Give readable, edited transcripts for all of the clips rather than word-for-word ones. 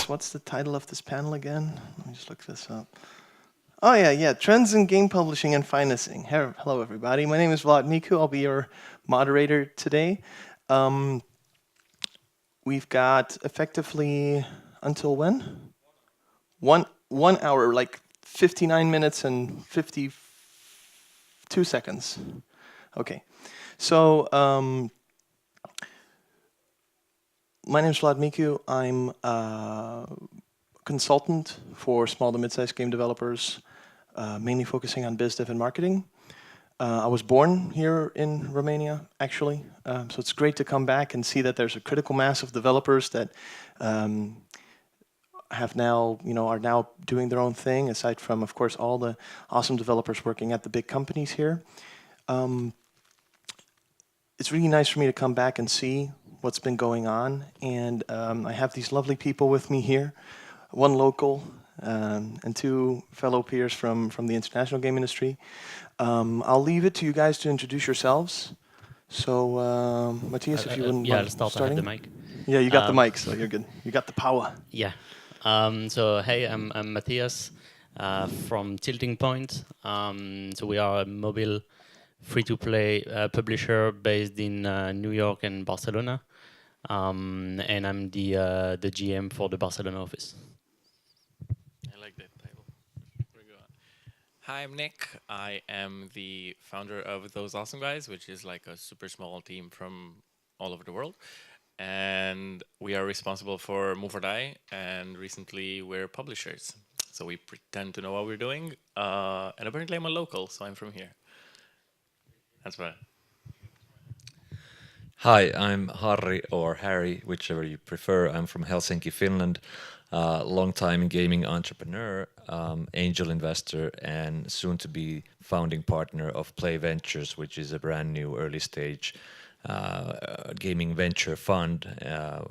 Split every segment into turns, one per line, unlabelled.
what's the title of this panel again? Let me just look this up. Oh yeah, trends in game publishing and financing. Hello everybody, my name is Vlad Micu. I'll be your moderator today. We've got effectively until when? 1 hour, like 59 minutes and 52 seconds. Okay, so my name is Vlad Micu. I'm a consultant for small to mid-sized game developers, mainly focusing on biz dev and marketing. I was born here in Romania, actually, so it's great to come back and see that there's a critical mass of developers that have now, are now doing their own thing, aside from, of course, all the awesome developers working at the big companies here. It's really nice for me to come back and see what's been going on, and I have these lovely people with me here, one local and two fellow peers from the international game industry. I'll leave it to you guys to introduce yourselves. So, Matthias, if you wouldn't mind
I'll start.
starting.
I have the mic.
Yeah, you got the mic, so you're good. You got the power.
Yeah. So hey, I'm Mathias from Tilting Point. So we are a mobile free-to-play publisher based in New York and Barcelona, and I'm the GM for the Barcelona office.
I like that title. Very good. Hi, I'm Nick. I am the founder of Those Awesome Guys, which is like a super small team from all over the world. And we are responsible for Move or Die, and recently we're publishers. So we pretend to know what we're doing, and apparently I'm a local, so I'm from here. That's right.
Hi, I'm Harri or Harry, whichever you prefer. I'm from Helsinki, Finland. Long-time gaming entrepreneur, angel investor, and soon-to-be founding partner of Play Ventures, which is a brand new early-stage gaming venture fund,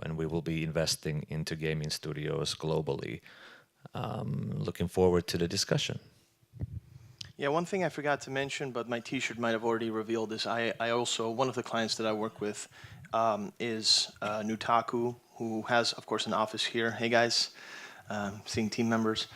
and we will be investing into gaming studios globally. Looking forward to the discussion.
Yeah, one thing I forgot to mention, but my T-shirt might have already revealed this. I also, one of the clients that I work with is Nutaku, who has, of course, an office here. Hey guys, seeing team members.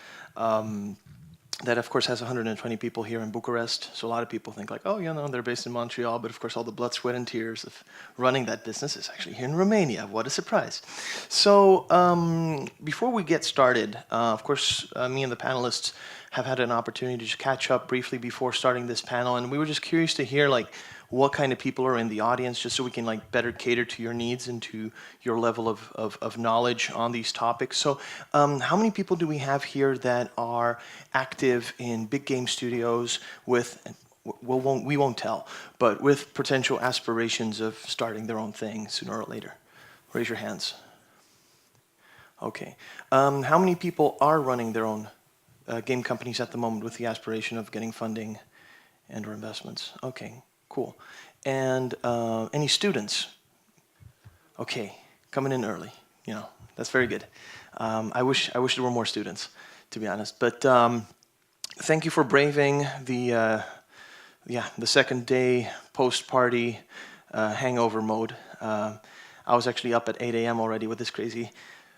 That, of course, has 120 people here in Bucharest. So a lot of people think like, oh, they're based in Montreal, but of course all the blood, sweat, and tears of running that business is actually here in Romania. What a surprise. So before we get started, of course, me and the panelists have had an opportunity to just catch up briefly before starting this panel, and we were just curious to hear like what kind of people are in the audience, just so we can like better cater to your needs and to your level of knowledge on these topics. So how many people do we have here that are active in big game studios with, we won't tell, but with potential aspirations of starting their own thing sooner or later? Raise your hands. Okay. How many people are running their own game companies at the moment with the aspiration of getting funding and or investments? Okay, cool. And any students? Okay, coming in early. That's very good. I wish there were more students, to be honest. But thank you for braving the second day post-party hangover mode. I was actually up at 8 a.m. already with this crazy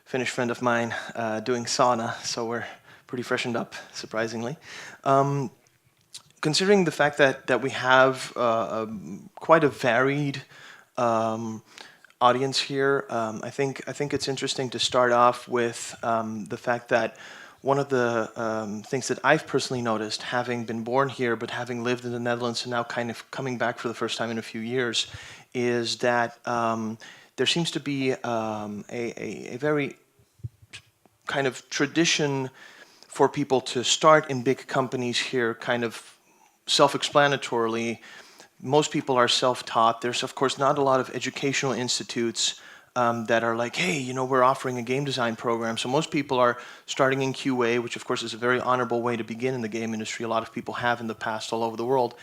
Finnish friend of mine doing sauna, so we're pretty freshened up, surprisingly. Considering the fact that we have quite a varied audience here, I think it's interesting to start off with the fact that one of the things that I've personally noticed, having been born here but having lived in the Netherlands and now kind of coming back for the first time in a few years, is that there seems to be a very kind of tradition for people to start in big companies here, kind of self-explanatorily. Most people are self-taught. There's, of course, not a lot of educational institutes that are like, hey, we're offering a game design program. So most people are starting in QA, which, of course, is a very honorable way to begin in the game industry. A lot of people have in the past all over the world.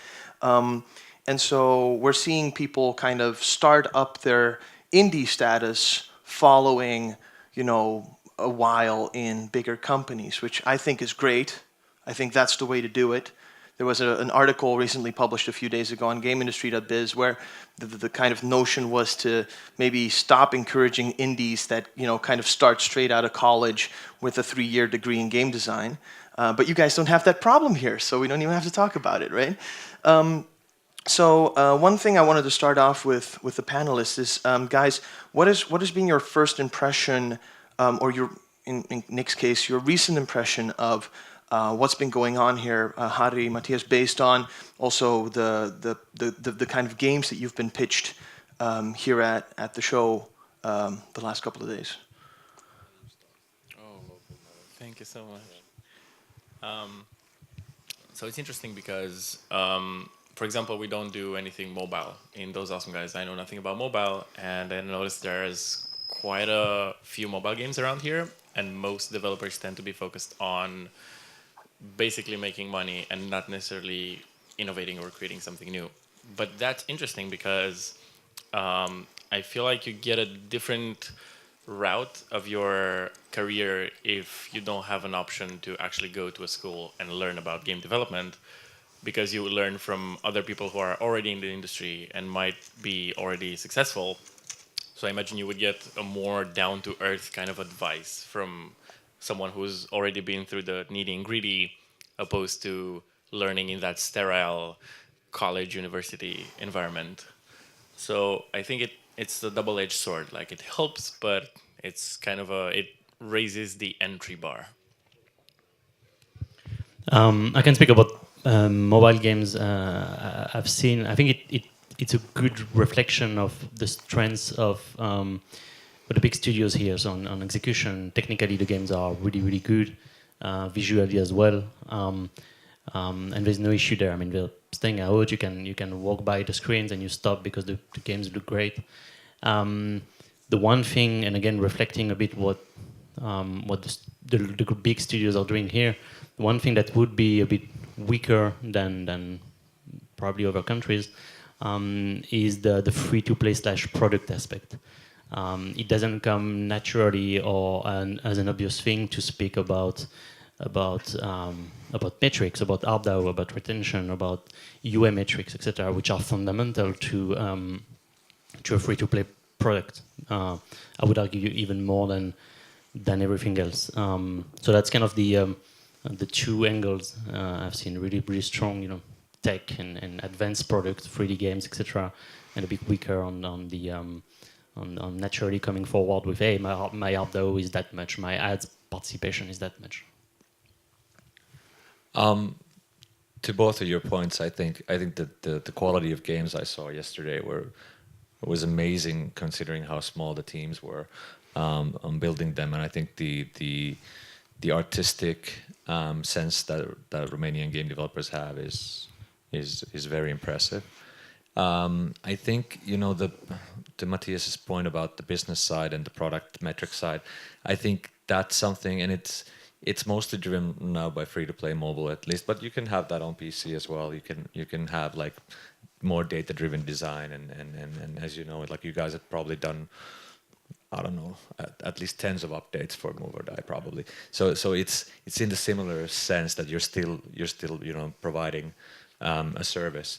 And so we're seeing people kind of start up their indie status following, a while in bigger companies, which I think is great. I think that's the way to do it. There was an article recently published a few days ago on GameIndustry.biz where the kind of notion was to maybe stop encouraging indies that kind of start straight out of college with a 3-year degree in game design. But you guys don't have that problem here, so we don't even have to talk about it, right? So one thing I wanted to start off with the panelists is, guys, what has been your first impression, or your, in Nick's case, your recent impression of what's been going on here, Harri, Mathias, based on also the kind of games that you've been pitched here at the show the last couple of days?
Oh, thank you so much. So it's interesting because, for example, we don't do anything mobile in Those Awesome Guys. I know nothing about mobile, and I noticed there's quite a few mobile games around here, and most developers tend to be focused on basically making money and not necessarily innovating or creating something new. But that's interesting because I feel like you get a different route of your career if you don't have an option to actually go to a school and learn about game development, because you learn from other people who are already in the industry and might be already successful. So I imagine you would get a more down-to-earth kind of advice from someone who's already been through the nitty and gritty, opposed to learning in that sterile college, university environment. So I think it's a double-edged sword. Like, it helps, but it's kind of it raises the entry bar.
I can speak about mobile games I've seen. I think it's a good reflection of the strengths of the big studios here. So on execution, technically the games are really, really good, visually as well. And there's no issue there. I mean, they're staying out. You can walk by the screens and you stop because the games look great. The one thing, and again reflecting a bit what the big studios are doing here, one thing that would be a bit weaker than probably other countries is the free-to-play / product aspect. It doesn't come naturally or as an obvious thing to speak about metrics, about ARPDAU, about retention, about UA metrics, etc., which are fundamental to a free-to-play product. I would argue even more than everything else. So that's kind of the two angles I've seen really, really strong. Tech and advanced products, 3D games, etc., and a bit weaker on naturally coming forward with, hey, my ARPDAU is that much, my ads participation is that much.
To both of your points, I think that the quality of games I saw yesterday was amazing, considering how small the teams were on building them, and I think the artistic sense that Romanian game developers have is very impressive. I think to Matthias's point about the business side and the product metric side, I think that's something, and it's mostly driven now by free-to-play mobile at least, but you can have that on PC as well. You can have like more data-driven design, and as you know, like you guys have probably done, I don't know, at least tens of updates for Move or Die probably. So it's in the similar sense that you're still providing a service.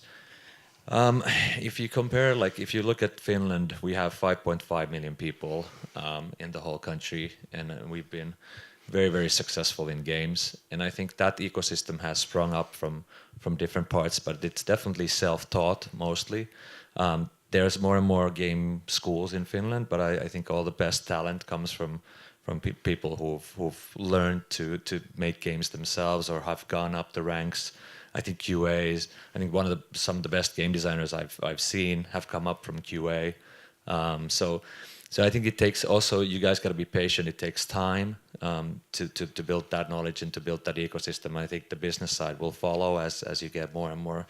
If you compare, like if you look at Finland, we have 5.5 million people in the whole country, and we've been very, very successful in games. And I think that ecosystem has sprung up from different parts, but it's definitely self-taught mostly. There's more and more game schools in Finland, but I think all the best talent comes from people who've learned to make games themselves or have gone up the ranks. I think QAs. I think some of the best game designers I've seen have come up from QA. So I think it takes also, you guys got to be patient. It takes time to build that knowledge and to build that ecosystem. I think the business side will follow as you get more and more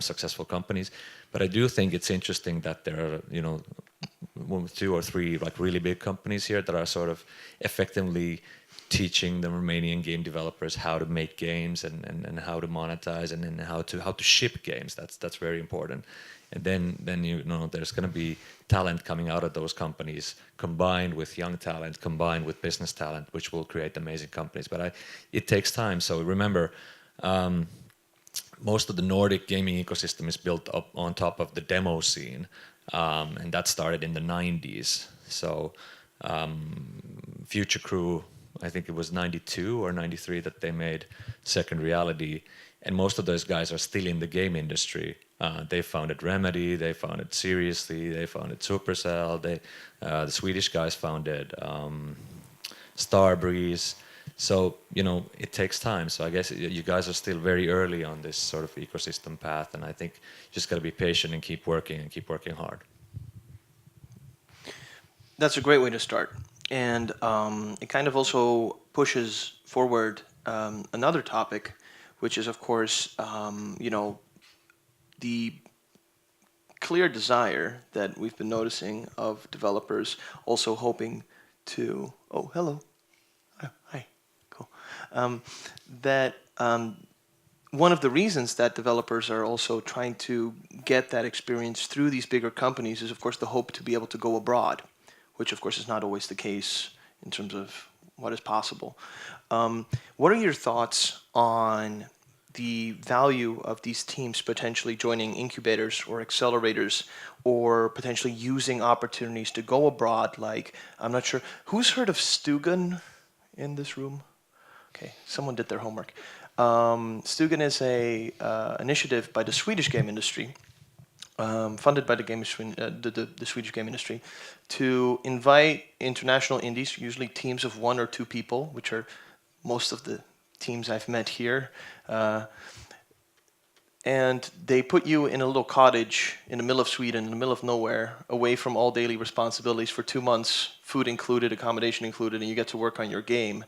successful companies. But I do think it's interesting that there are 2 or 3 like really big companies here that are sort of effectively teaching the Romanian game developers how to make games and how to monetize and how to ship games. That's very important. And then there's going to be talent coming out of those companies, combined with young talent, combined with business talent, which will create amazing companies. But it takes time. So remember, most of the Nordic gaming ecosystem is built up on top of the demo scene, and that started in the 90s. So Future Crew, I think it was 92 or 93 that they made Second Reality, and most of those guys are still in the game industry. They founded Remedy, they founded Seriously, they founded Supercell, the Swedish guys founded Starbreeze. So, it takes time. So I guess you guys are still very early on this sort of ecosystem path, and I think you just got to be patient and keep working hard.
That's a great way to start. And it kind of also pushes forward another topic, which is, of course, the clear desire that we've been noticing of developers also hoping to. Oh, hello. Oh, hi. Cool. That one of the reasons that developers are also trying to get that experience through these bigger companies is, of course, the hope to be able to go abroad, which, of course, is not always the case in terms of what is possible. What are your thoughts on the value of these teams potentially joining incubators or accelerators, or potentially using opportunities to go abroad? Like, I'm not sure, who's heard of Stugan in this room? Okay, someone did their homework. Stugan is a initiative by the Swedish game industry, funded by the Swedish game industry, to invite international indies, usually teams of 1 or 2 people, which are most of the teams I've met here. And they put you in a little cottage in the middle of Sweden, in the middle of nowhere, away from all daily responsibilities for 2 months, food included, accommodation included, and you get to work on your game.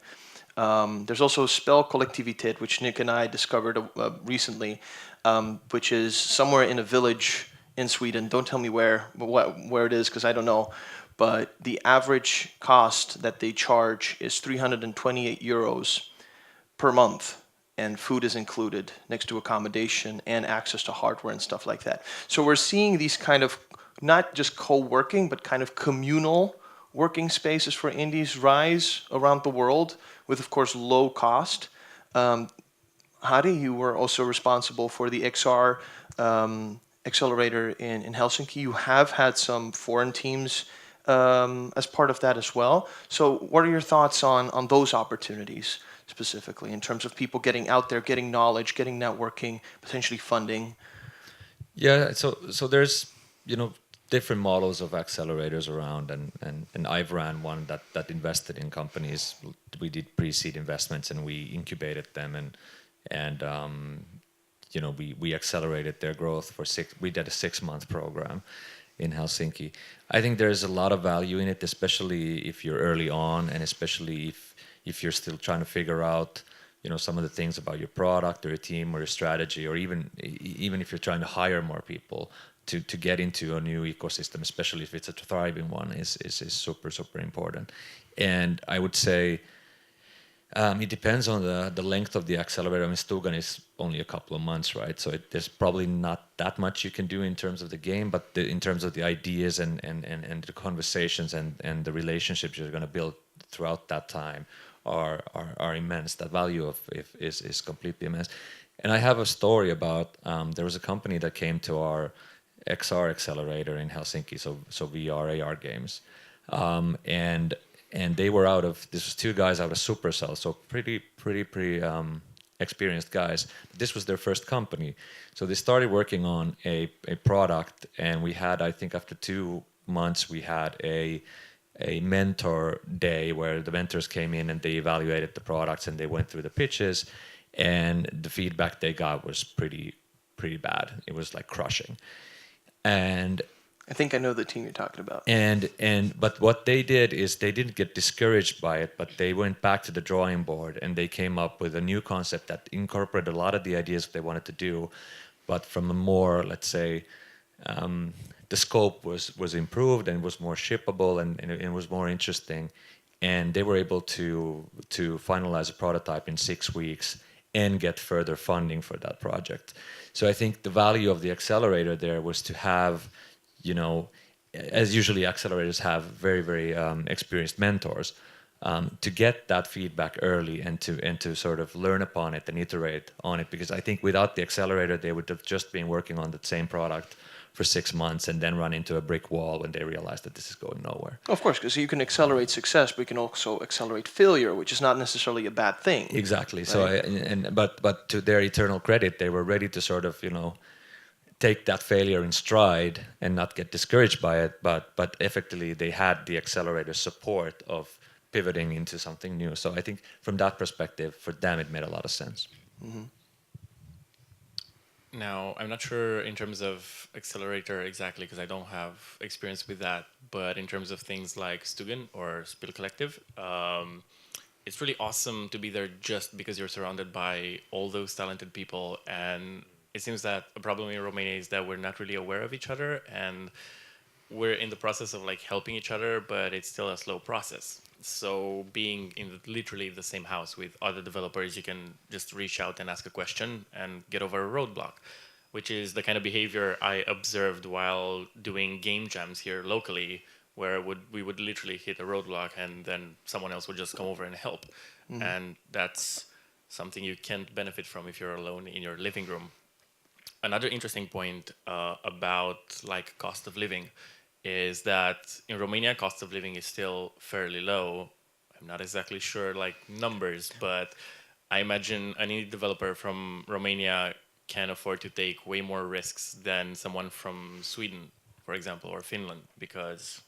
There's also Spell Collectivitet, which Nick and I discovered recently, which is somewhere in a village in Sweden. Don't tell me where it is, because I don't know. But the average cost that they charge is 328 euros per month, and food is included next to accommodation and access to hardware and stuff like that. So we're seeing these kind of not just co-working, but kind of communal working spaces for indies rise around the world with, of course, low cost. Harri, you were also responsible for the XR accelerator in Helsinki. You have had some foreign teams as part of that as well. So what are your thoughts on those opportunities specifically, in terms of people getting out there, getting knowledge, getting networking, potentially funding?
Yeah, so there's different models of accelerators around, and I've ran one that invested in companies. We did pre-seed investments and we incubated them, and we accelerated their growth for 6. We did a 6-month program in Helsinki. I think there's a lot of value in it, especially if you're early on, and especially if you're still trying to figure out some of the things about your product or your team or your strategy, or even if you're trying to hire more people to get into a new ecosystem, especially if it's a thriving one, is super, super important. And I would say it depends on the length of the accelerator. I mean, Stugan is only a couple of months, right? So there's probably not that much you can do in terms of the game, but in terms of the ideas and the conversations and the relationships you're going to build throughout that time are immense. That value is completely immense. And I have a story about there was a company that came to our XR accelerator in Helsinki, so VR AR games, and they were this was 2 guys out of Supercell, so pretty experienced guys. This was their first company, so they started working on a product, and we had, I think after 2 months, we had a mentor day where the mentors came in and they evaluated the products and they went through the pitches, and the feedback they got was pretty bad. It was like crushing. And
I think I know the team you're talking about.
But what they did is they didn't get discouraged by it, but they went back to the drawing board and they came up with a new concept that incorporated a lot of the ideas they wanted to do, but from a more, let's say, the scope was improved and was more shippable and it was more interesting, and they were able to finalize a prototype in 6 weeks and get further funding for that project. So I think the value of the accelerator there was to have, as usually accelerators have very, very experienced mentors, to get that feedback early and to sort of learn upon it and iterate on it. Because I think without the accelerator, they would have just been working on the same product for 6 months and then run into a brick wall when they realize that this is going nowhere.
Of course, because you can accelerate success, but you can also accelerate failure, which is not necessarily a bad thing.
Exactly.
Right.
So, but to their eternal credit, they were ready to sort of, take that failure in stride and not get discouraged by it. But effectively, they had the accelerator support of pivoting into something new. So I think from that perspective, for them, it made a lot of sense.
Mm-hmm.
Now, I'm not sure in terms of accelerator exactly because I don't have experience with that, but in terms of things like Stugan or Spiel Collective, it's really awesome to be there just because you're surrounded by all those talented people. And it seems that a problem in Romania is that we're not really aware of each other, and we're in the process of like helping each other, but it's still a slow process. So being in literally the same house with other developers, you can just reach out and ask a question and get over a roadblock, which is the kind of behavior I observed while doing game jams here locally, where we would literally hit a roadblock and then someone else would just come over and help. Mm-hmm. And that's something you can't benefit from if you're alone in your living room. Another interesting point about like cost of living is that in Romania, cost of living is still fairly low. I'm not exactly sure like numbers, but I imagine any developer from Romania can afford to take way more risks than someone from Sweden, for example, or Finland, because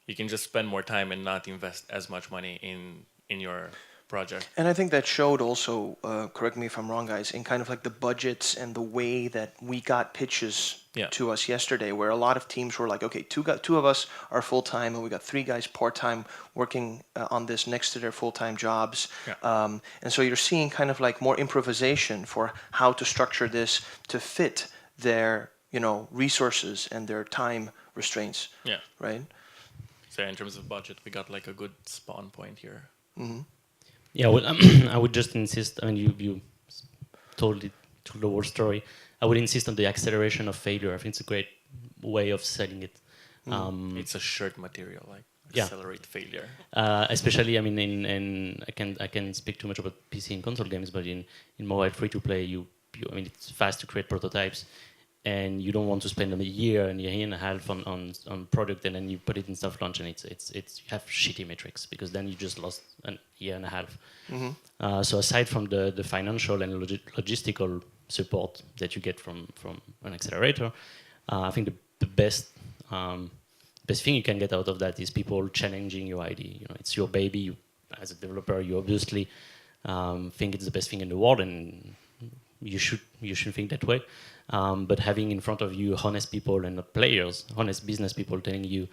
you can just spend more time and not invest as much money in your project.
And I think that showed also, correct me if I'm wrong, guys, in kind of like the budgets and the way that we got pitches to us yesterday, where a lot of teams were like, okay, two of us are full-time and we got 3 guys part-time working on this next to their full-time jobs. Yeah. And so you're seeing kind of like more improvisation for how to structure this to fit their, resources and their time restraints.
Yeah.
Right?
So in terms of budget, we got like a good spawn point here.
Mm-hmm.
Yeah, well, I would just insist. I mean, you told the whole story. I would insist on the acceleration of failure. I think it's a great way of selling it.
It's a shirt material, like accelerate failure.
Especially, I mean, in I can speak too much about PC and console games, but in mobile free to play, I mean, it's fast to create prototypes, and you don't want to spend a year and a half on product, and then you put it in soft launch, and it's you have shitty metrics because then you just lost a year and a half. Mm-hmm. So aside from the financial and logistical support that you get from an accelerator, I think the best thing you can get out of that is people challenging your idea. It's your baby. You, as a developer, you obviously think it's the best thing in the world, and you should think that way. But having in front of you honest people and not players, honest business people telling you,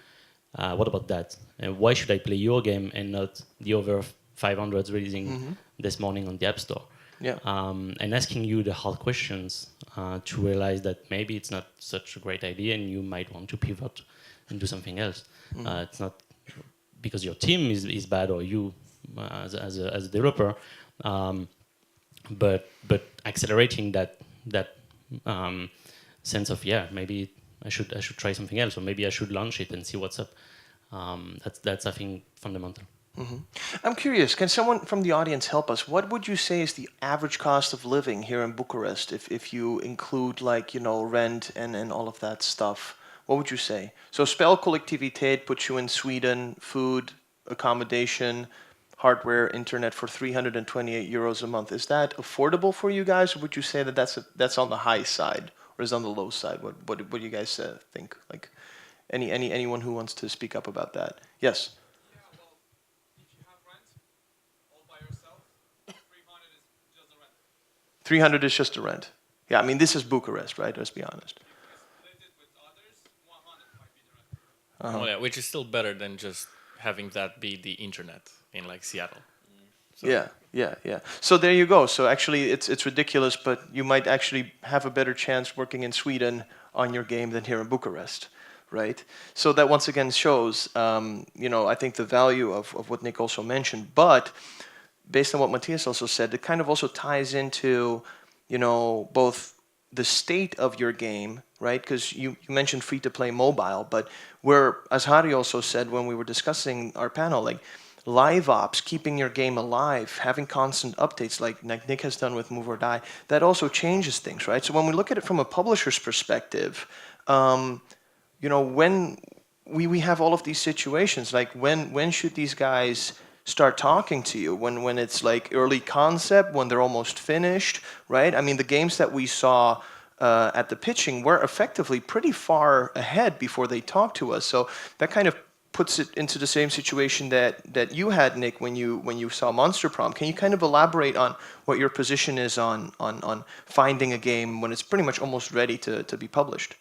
what about that? And why should I play your game and not the other 500 releasing this morning on the App Store?
Yeah.
And asking you the hard questions to realize that maybe it's not such a great idea and you might want to pivot and do something else. It's not because your team is bad or you as a developer, but accelerating that sense of maybe I should try something else, or maybe I should launch it and see what's up. That's I think fundamental.
Mm-hmm. I'm curious, can someone from the audience help us? What would you say is the average cost of living here in Bucharest if you include rent and all of that stuff? What would you say? So Spelkollektivitet puts you in Sweden, food, accommodation, hardware, internet for 328 euros a month. Is that affordable for you guys, or would you say that that's on the high side or is on the low side? What do you guys think? Like anyone who wants to speak up about that? Yes. 300 is just the rent. Yeah, I mean, this is Bucharest, right? Let's be honest.
Oh, yeah, which is still better than just having that be the internet in like Seattle. So.
Yeah. So there you go. So actually, it's ridiculous, but you might actually have a better chance working in Sweden on your game than here in Bucharest, right? So that once again shows, I think the value of what Nick also mentioned, but based on what Mathias also said, it kind of also ties into, both the state of your game, right? Because you mentioned free-to-play mobile, but as Harri also said when we were discussing our panel, like live ops, keeping your game alive, having constant updates like Nick has done with Move or Die, that also changes things, right? So when we look at it from a publisher's perspective, when we have all of these situations, like when should these guys start talking to you? When it's like early concept, when they're almost finished, right? I mean, the games that we saw at the pitching were effectively pretty far ahead before they talked to us. So that kind of puts it into the same situation that you had, Nick, when you saw Monster Prom. Can you kind of elaborate on what your position is on finding a game when it's pretty much almost ready to be published?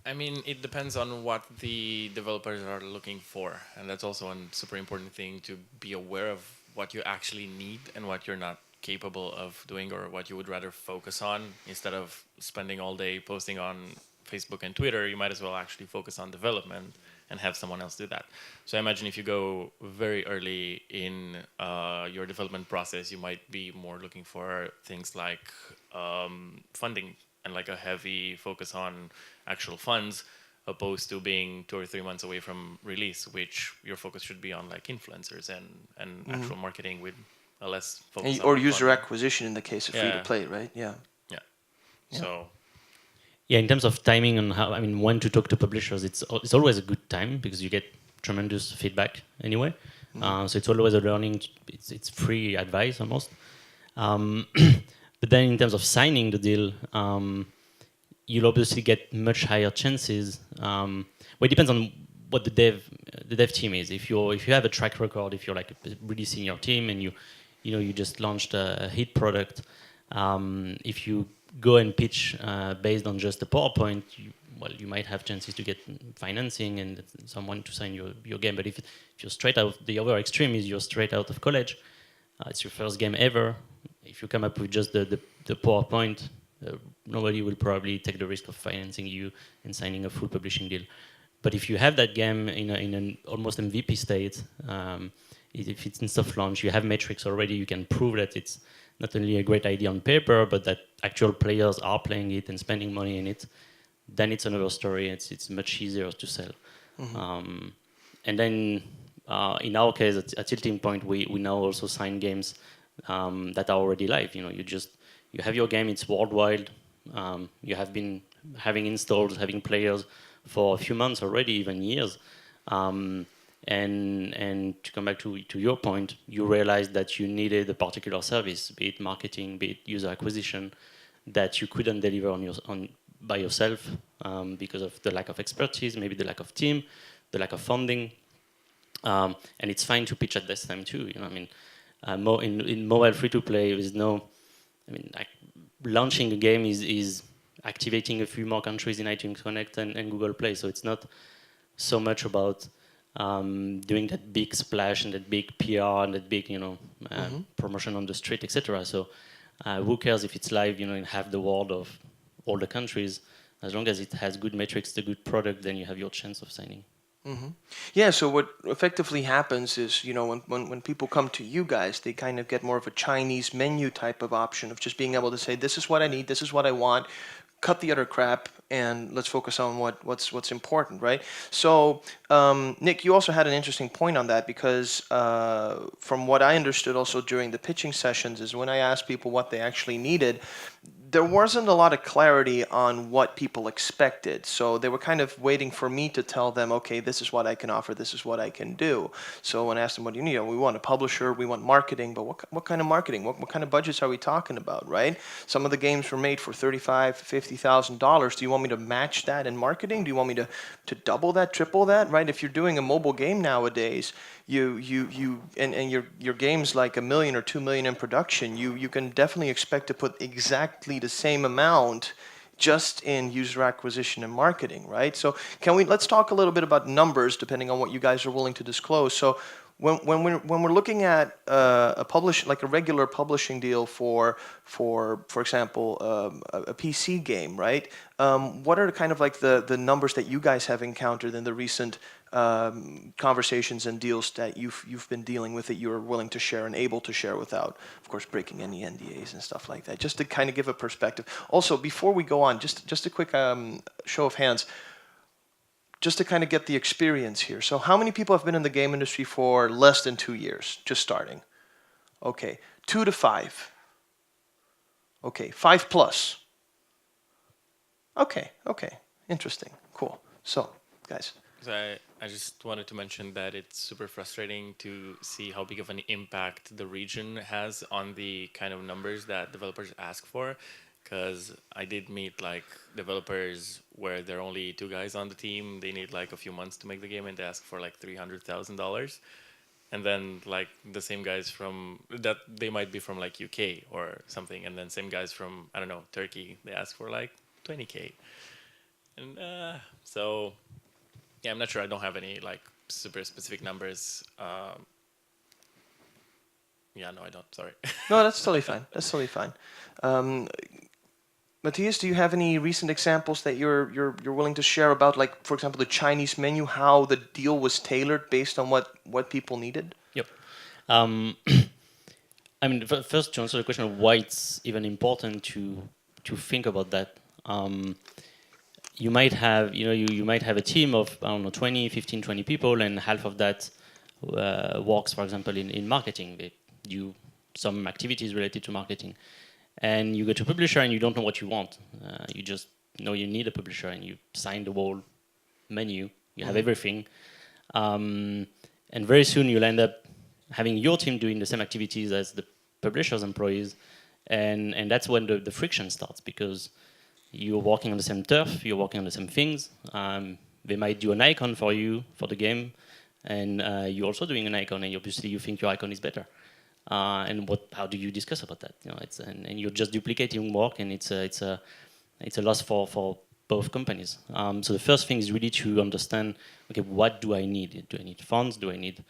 I mean, it depends on what the developers are looking for, and that's also a super important thing, to be aware of what you actually need and what you're not capable of doing, or what you would rather focus on. Instead of spending all day posting on Facebook and Twitter, you might as well actually focus on development and have someone else do that. So I imagine if you go very early in your development process, you might be more looking for things like funding and like a heavy focus on actual funds, opposed to being 2 or 3 months away from release, which your focus should be on like influencers and actual marketing with a less focus
Or
on
user
funding.
acquisition in the case of free to play, right? Yeah.
Yeah. So
Yeah, in terms of timing and how, I mean, when to talk to publishers, it's always a good time because you get tremendous feedback anyway. So it's always a learning. It's free advice almost. But then in terms of signing the deal, you'll obviously get much higher chances. Well, it depends on what the dev team is. If you have a track record, if you're like a really senior team and you just launched a hit product, if you go and pitch based on just a PowerPoint, you might have chances to get financing and someone to sign your game. But if you're straight out, the other extreme is you're straight out of college, it's your first game ever. If you come up with just the PowerPoint, nobody will probably take the risk of financing you and signing a full publishing deal. But if you have that game in an almost MVP state, if it's in soft launch, you have metrics already, you can prove that it's not only a great idea on paper, but that actual players are playing it and spending money in it, then it's another story. It's much easier to sell. And then in our case, at Tilting Point, we now also sign games that are already live. You have your game, it's worldwide. You have been having installs, having players for a few months already, even years. And to come back to your point, you realized that you needed a particular service, be it marketing, be it user acquisition, that you couldn't deliver by yourself because of the lack of expertise, maybe the lack of team, the lack of funding. And it's fine to pitch at this time too. In mobile free-to-play, there's no, like launching a game is activating a few more countries in iTunes Connect and Google Play. So it's not so much about doing that big splash and that big PR and that big, promotion on the street, etc. So who cares if it's live, in half the world of all the countries? As long as it has good metrics, the good product, then you have your chance of signing.
Yeah, so what effectively happens is, when people come to you guys, they kind of get more of a Chinese menu type of option of just being able to say, this is what I need, this is what I want, cut the other crap, and let's focus on what's important, right? So, Nick, you also had an interesting point on that because from what I understood also during the pitching sessions is when I asked people what they actually needed, there wasn't a lot of clarity on what people expected. So they were kind of waiting for me to tell them, okay, this is what I can offer, this is what I can do. So when I asked them, what do you need? We want a publisher, we want marketing, but what kind of marketing? What kind of budgets are we talking about, right? Some of the games were made for $35,000, $50,000. Do you want me to match that in marketing? Do you want me to double that, triple that, right? If you're doing a mobile game nowadays, and your game's like $1 million or $2 million in production, you can definitely expect to put exactly the same amount just in user acquisition and marketing, right? So let's talk a little bit about numbers depending on what you guys are willing to disclose. So when we're looking at a regular publishing deal for example a PC game, right? What are kind of like the numbers that you guys have encountered in the recent conversations and deals that you've been dealing with that you're willing to share and able to share without, of course, breaking any NDAs and stuff like that, just to kind of give a perspective. Also, before we go on, just a quick show of hands. just to kind of get the experience here. So how many people have been in the game industry for less than 2 years, just starting? Okay, 2 to 5. Okay, 5 plus. Okay, interesting, cool. So, guys.
So I just wanted to mention that it's super frustrating to see how big of an impact the region has on the kind of numbers that developers ask for. Because I did meet like developers where there are only 2 guys on the team. They need like a few months to make the game, and they ask for like $300,000. And then like the same guys from that, they might be from like UK or something, and then same guys from, I don't know, Turkey, they ask for like 20K. And so yeah, I'm not sure. I don't have any like super specific numbers. Yeah, no, I don't. Sorry.
No, that's totally fine. That's totally fine. Matthias, do you have any recent examples that you're willing to share about, like, for example, the Chinese menu, how the deal was tailored based on what people needed?
Yep. I mean, first to answer the question of why it's even important to think about that. You might have, you might have a team of, I don't know, 20, 15, 20 people, and half of that works, for example, in marketing. They do some activities related to marketing. And you go to a publisher and you don't know what you want. You just know you need a publisher, and you sign the whole menu. You have everything. And very soon you'll end up having your team doing the same activities as the publisher's employees. And that's when the friction starts, because you're working on the same turf, you're working on the same things. They might do an icon for you for the game, and you're also doing an icon, and obviously you think your icon is better. And how do you discuss about that? And you're just duplicating work, and it's a loss for both companies. So the first thing is really to understand, okay, what do I need? Do I need funds? Do I need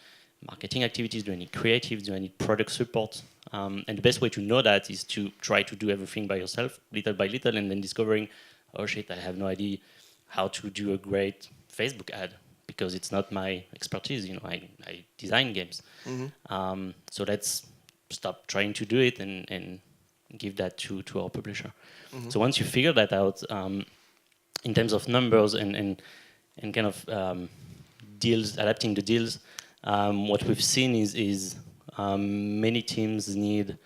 marketing activities? Do I need creatives? Do I need product support? And the best way to know that is to try to do everything by yourself, little by little, and then discovering, oh shit, I have no idea how to do a great Facebook ad, because it's not my expertise. I design games. So let's stop trying to do it and give that to our publisher. So once you figure that out, in terms of numbers and kind of deals, adapting the deals, what we've seen is many teams need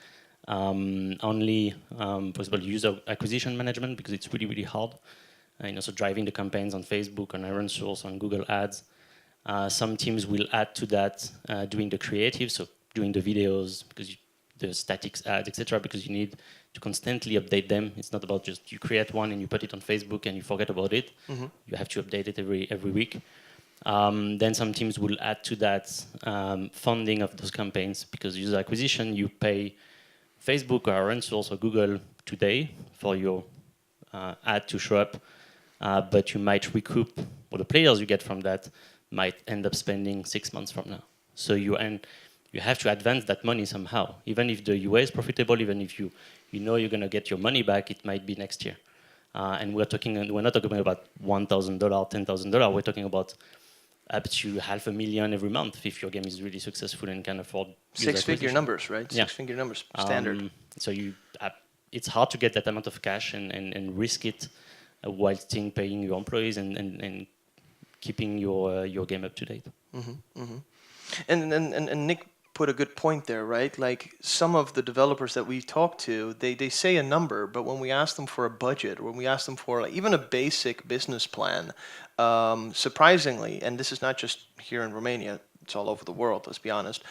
only, for example, user acquisition management, because it's really, really hard. So driving the campaigns on Facebook, on Iron Source, on Google Ads. Some teams will add to that doing the creative, so doing the videos, because the statics ads, etc., because you need to constantly update them. It's not about just you create one and you put it on Facebook and you forget about it. You have to update it every week. Then some teams will add to that funding of those campaigns, because user acquisition, you pay Facebook or Iron Source or Google today for your ad to show up, but you might recoup, or the players you get from that might end up spending 6 months from now. So you have to advance that money somehow. Even if the UA is profitable, even if you know you're going to get your money back, it might be next year. And we're not talking about $1,000, $10,000. We're talking about up to $500,000 every month if your game is really successful and can afford
Six-figure numbers, right?
Yeah.
Six-figure numbers, standard.
So it's hard to get that amount of cash and risk it while still paying your employees and keeping your game up to date.
And Nick put a good point there, right? Like, some of the developers that we talk to, they say a number, but when we ask them for a budget, when we ask them for like even a basic business plan, surprisingly, and this is not just here in Romania, it's all over the world, let's be honest,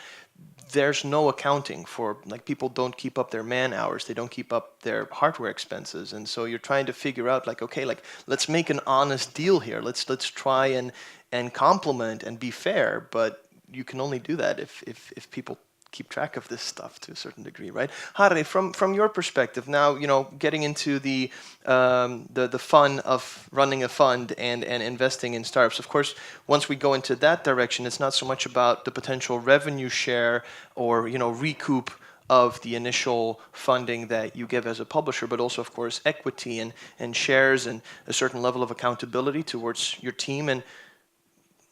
there's no accounting for, like, people don't keep up their man hours, they don't keep up their hardware expenses, and so you're trying to figure out, like, okay, like, let's make an honest deal here, let's try and complement and be fair, but you can only do that if people keep track of this stuff to a certain degree, right? Harri, from your perspective now, getting into the fun of running a fund and investing in startups. Of course, once we go into that direction, it's not so much about the potential revenue share or recoup of the initial funding that you give as a publisher, but also, of course, equity and shares and a certain level of accountability towards your team and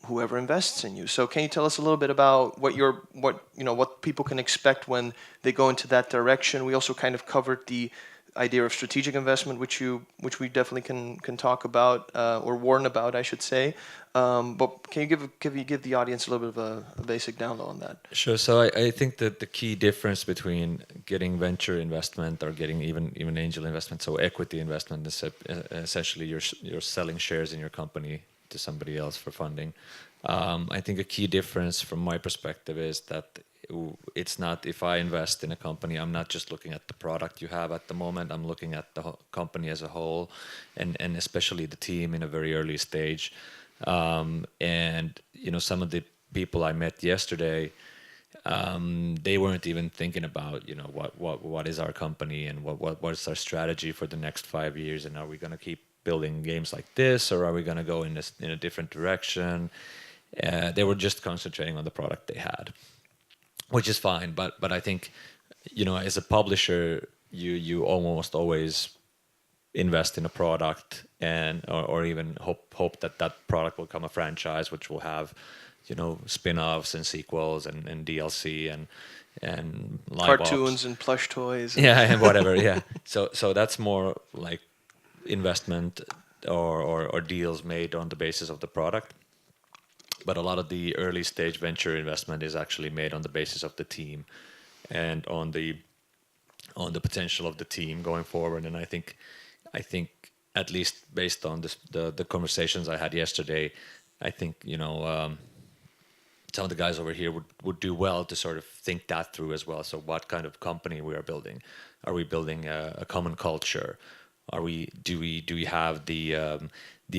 whoever invests in you. So can you tell us a little bit about what people can expect when they go into that direction? We also kind of covered the idea of strategic investment, which we definitely can talk about or warn about, I should say. But can you give the audience a little bit of a basic download on that?
Sure. So I think that the key difference between getting venture investment or getting even angel investment, so equity investment, is essentially you're selling shares in your company to somebody else for funding. I think a key difference from my perspective is that it's not, if I invest in a company, I'm not just looking at the product you have at the moment. I'm looking at the company as a whole, and especially the team in a very early stage. And some of the people I met yesterday, they weren't even thinking about what is our company and what's our strategy for the next 5 years, and are we going to keep building games like this, or are we going to go in a different direction? They were just concentrating on the product they had, which is fine. But I think as a publisher, you almost always invest in a product and or even hope that product will become a franchise, which will have spin-offs and sequels and DLC and live
Cartoons
ops.
and plush toys.
Yeah, and whatever. Yeah. So that's more like investment or deals made on the basis of the product. But a lot of the early stage venture investment is actually made on the basis of the team and on the potential of the team going forward. And I think at least based on the conversations I had yesterday, I think some of the guys over here would do well to sort of think that through as well. So what kind of company we are building? Are we building a common culture? Do we have the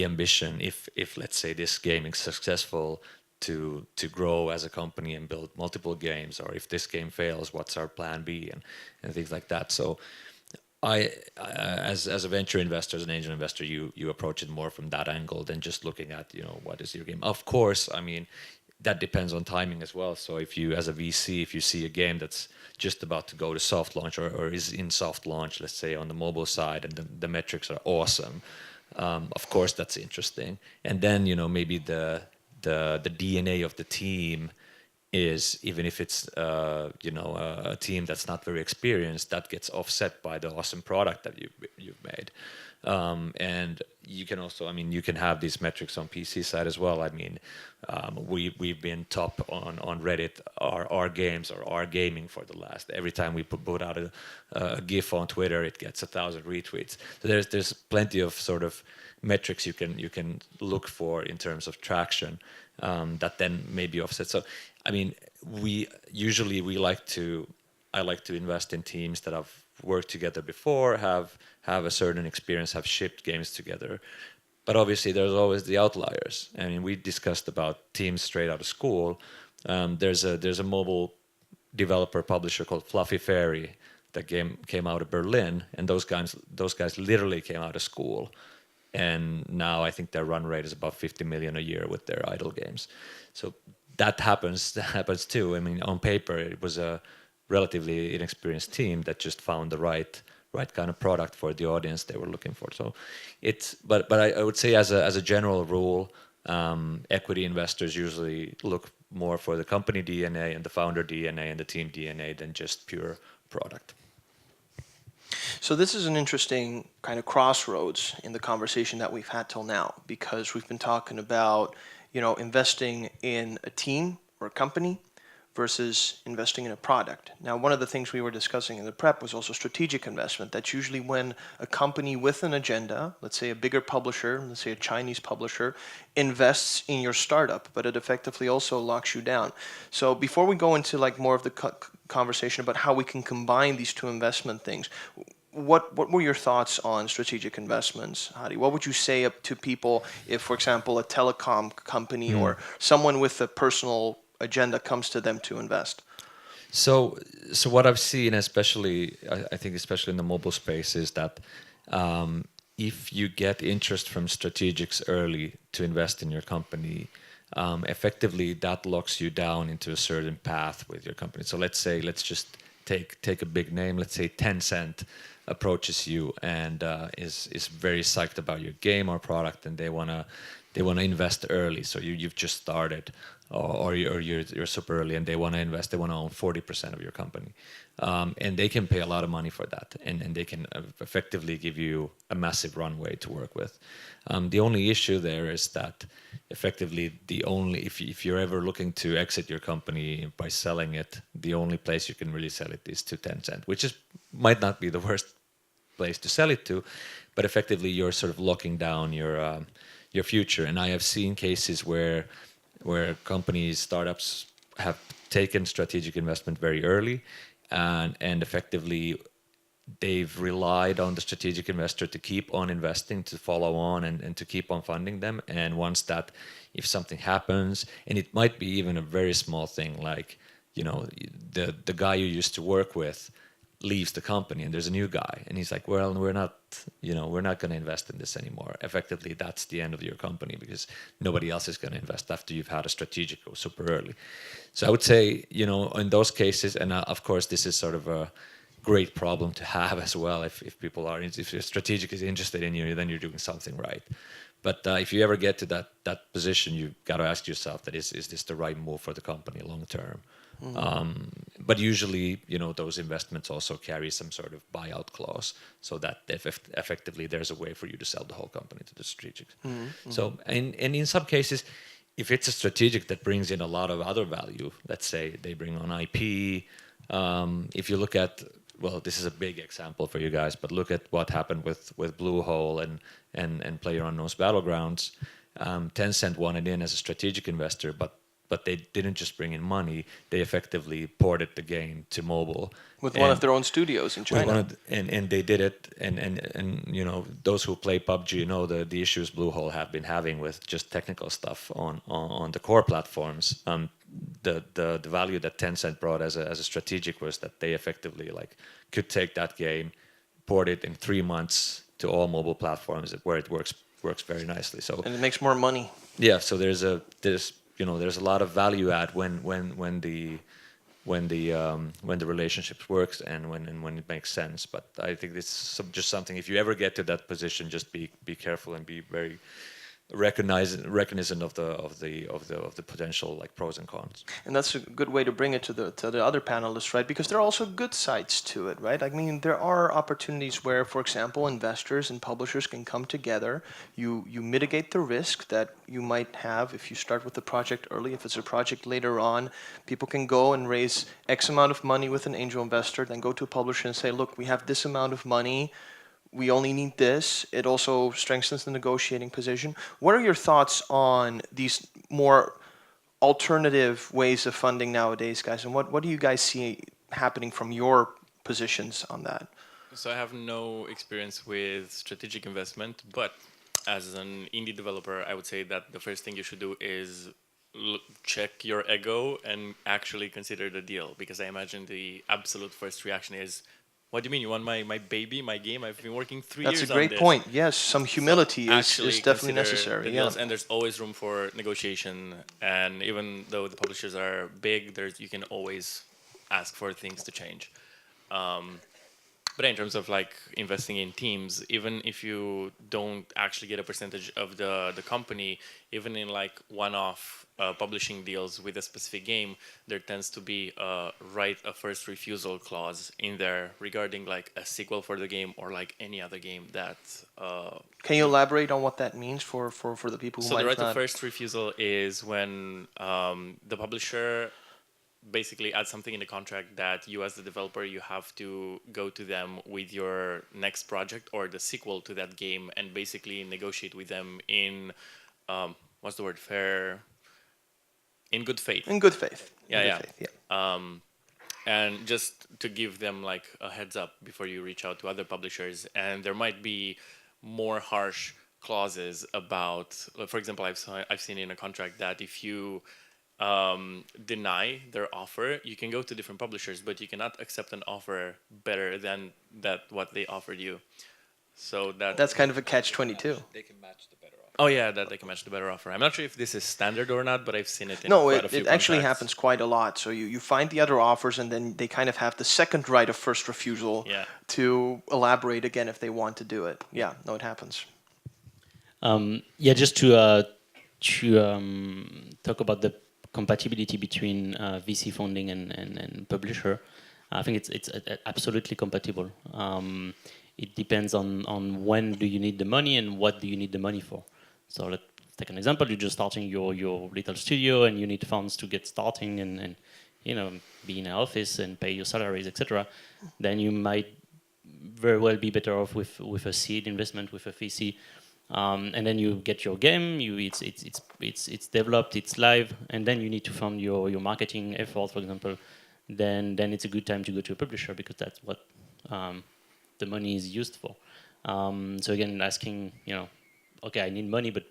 ambition, if let's say this game is successful, to grow as a company and build multiple games, or if this game fails, what's our plan B and things like that. So as a venture investor, as an angel investor, you approach it more from that angle than just looking at what is your game. Of course, I mean that depends on timing as well. So if you, as a VC, if you see a game that's just about to go to soft launch or is in soft launch, let's say on the mobile side, and the metrics are awesome, of course that's interesting. And then maybe the DNA of the team is, even if it's a team that's not very experienced, that gets offset by the awesome product that you've made. And you can also, you can have these metrics on PC side as well. We've been top on Reddit, our games or our gaming for the last, every time we put out a GIF on Twitter, it gets 1,000 retweets. So there's plenty of sort of metrics you can look for in terms of traction that then maybe offset. So I like to invest in teams that have worked together before, have a certain experience, have shipped games together. But obviously there's always the outliers. We discussed about teams straight out of school. There's a mobile developer publisher called Fluffy Fairy that came out of Berlin, and those guys literally came out of school. And now I think their run rate is about 50 million a year with their idle games. So that happens too. On paper, it was a relatively inexperienced team that just found the right kind of product for the audience they were looking for. So but I would say as a general rule, equity investors usually look more for the company DNA and the founder DNA and the team DNA than just pure product.
So this is an interesting kind of crossroads in the conversation that we've had till now, because we've been talking about, investing in a team or a company versus investing in a product. Now, one of the things we were discussing in the prep was also strategic investment. That's usually when a company with an agenda, let's say a bigger publisher, let's say a Chinese publisher, invests in your startup, but it effectively also locks you down. So before we go into more of the conversation about how we can combine these two investment things, what were your thoughts on strategic investments, Harri? What would you say up to people if, for example, a telecom company or someone with a personal agenda comes to them to invest?
So what I've seen, especially in the mobile space, is that if you get interest from strategics early to invest in your company, effectively that locks you down into a certain path with your company. So let's just take a big name. Let's say Tencent approaches you and is very psyched about your game or product, and they want to they want to invest early. So you've just started, or you're super early, and they want to invest. They want to own 40% of your company, and they can pay a lot of money for that, and they can effectively give you a massive runway to work with. The only issue there is that effectively if you're ever looking to exit your company by selling it, the only place you can really sell it is to Tencent, which might not be the worst place to sell it to, but effectively you're sort of locking down your future. And I have seen cases where companies, startups have taken strategic investment very early, and effectively they've relied on the strategic investor to keep on investing, to follow on, and to keep on funding them. And once that, if something happens, and it might be even a very small thing, like, you know, the guy you used to work with leaves the company and there's a new guy, and he's like, well, we're not going to invest in this anymore. Effectively, that's the end of your company, because nobody else is going to invest after you've had a strategic go super early. So I would say, you know, in those cases, and of course this is sort of a great problem to have as well. If people are, if your strategic is interested in you, then you're doing something right. But if you ever get to that position, you've got to ask yourself that is this the right move for the company long term? But usually, you know, those investments also carry some sort of buyout clause, so that effectively there's a way for you to sell the whole company to the strategics. So, and in some cases, if it's a strategic that brings in a lot of other value, let's say they bring on IP. If you look at, well, this is a big example for you guys, but look at what happened with Bluehole and PlayerUnknown's Battlegrounds. Tencent wanted in as a strategic investor, but they didn't just bring in money; they effectively ported the game to mobile
with one of their own studios in China.
And they did it, and you know, those who play PUBG know the issues Bluehole have been having with just technical stuff on the core platforms. The value that Tencent brought as a strategic was that they effectively like could take that game, port it in 3 months to all mobile platforms where it works very nicely. So,
and it makes more money.
Yeah, so there's a lot of value add when the relationship works and when it makes sense. But I think it's just something, if you ever get to that position, just be careful and be very recognizant of the potential like pros and cons.
And that's a good way to bring it to the other panelists, right? Because there are also good sides to it, right? I mean, there are opportunities where, for example, investors and publishers can come together. You mitigate the risk that you might have if you start with the project early. If it's a project later on, people can go and raise X amount of money with an angel investor, then go to a publisher and say, look, we have this amount of money. We only need this. It also strengthens the negotiating position. What are your thoughts on these more alternative ways of funding nowadays, guys? And what do you guys see happening from your positions on that?
So I have no experience with strategic investment, but as an indie developer, I would say that the first thing you should do is check your ego and actually consider the deal, because I imagine the absolute first reaction is, what do you mean? You want my baby, my game? I've been working 3 years on this.
That's a great point. Yes, some humility is definitely necessary. Yeah.
And there's always room for negotiation. And even though the publishers are big, you can always ask for things to change. But in terms of like investing in teams, even if you don't actually get a percentage of the company, even in like one-off publishing deals with a specific game, there tends to be a right of first refusal clause in there regarding like a sequel for the game or like any other game that...
Can you elaborate on what that means for the people who might not...
So the right of first refusal is when the publisher basically add something in the contract that you as the developer, you have to go to them with your next project or the sequel to that game and basically negotiate with them in, what's the word, in good faith.
In good faith.
Yeah. And just to give them like a heads up before you reach out to other publishers. And there might be more harsh clauses about, for example, I've seen in a contract that if you deny their offer, you can go to different publishers, but you cannot accept an offer better than what they offered you. So that's
kind of a catch-22.
They can match the better offer.
Oh yeah, that they can match the better offer. I'm not sure if this is standard or not, but I've seen it in
quite a few
contracts.
No, it actually happens quite a lot. So you find the other offers, and then they kind of have the second right of first refusal to elaborate again if they want to do it. Yeah, no, it happens.
Just to talk about the compatibility between VC funding and publisher. I think it's absolutely compatible. It depends on when do you need the money and what do you need the money for. So let's take an example. You're just starting your little studio and you need funds to get starting and be in an office and pay your salaries, etc. Then you might very well be better off with a seed investment with a VC. And then you get your game. It's developed. It's live, and then you need to fund your marketing effort, for example. Then it's a good time to go to a publisher because that's what the money is used for. So again, asking, okay, I need money, but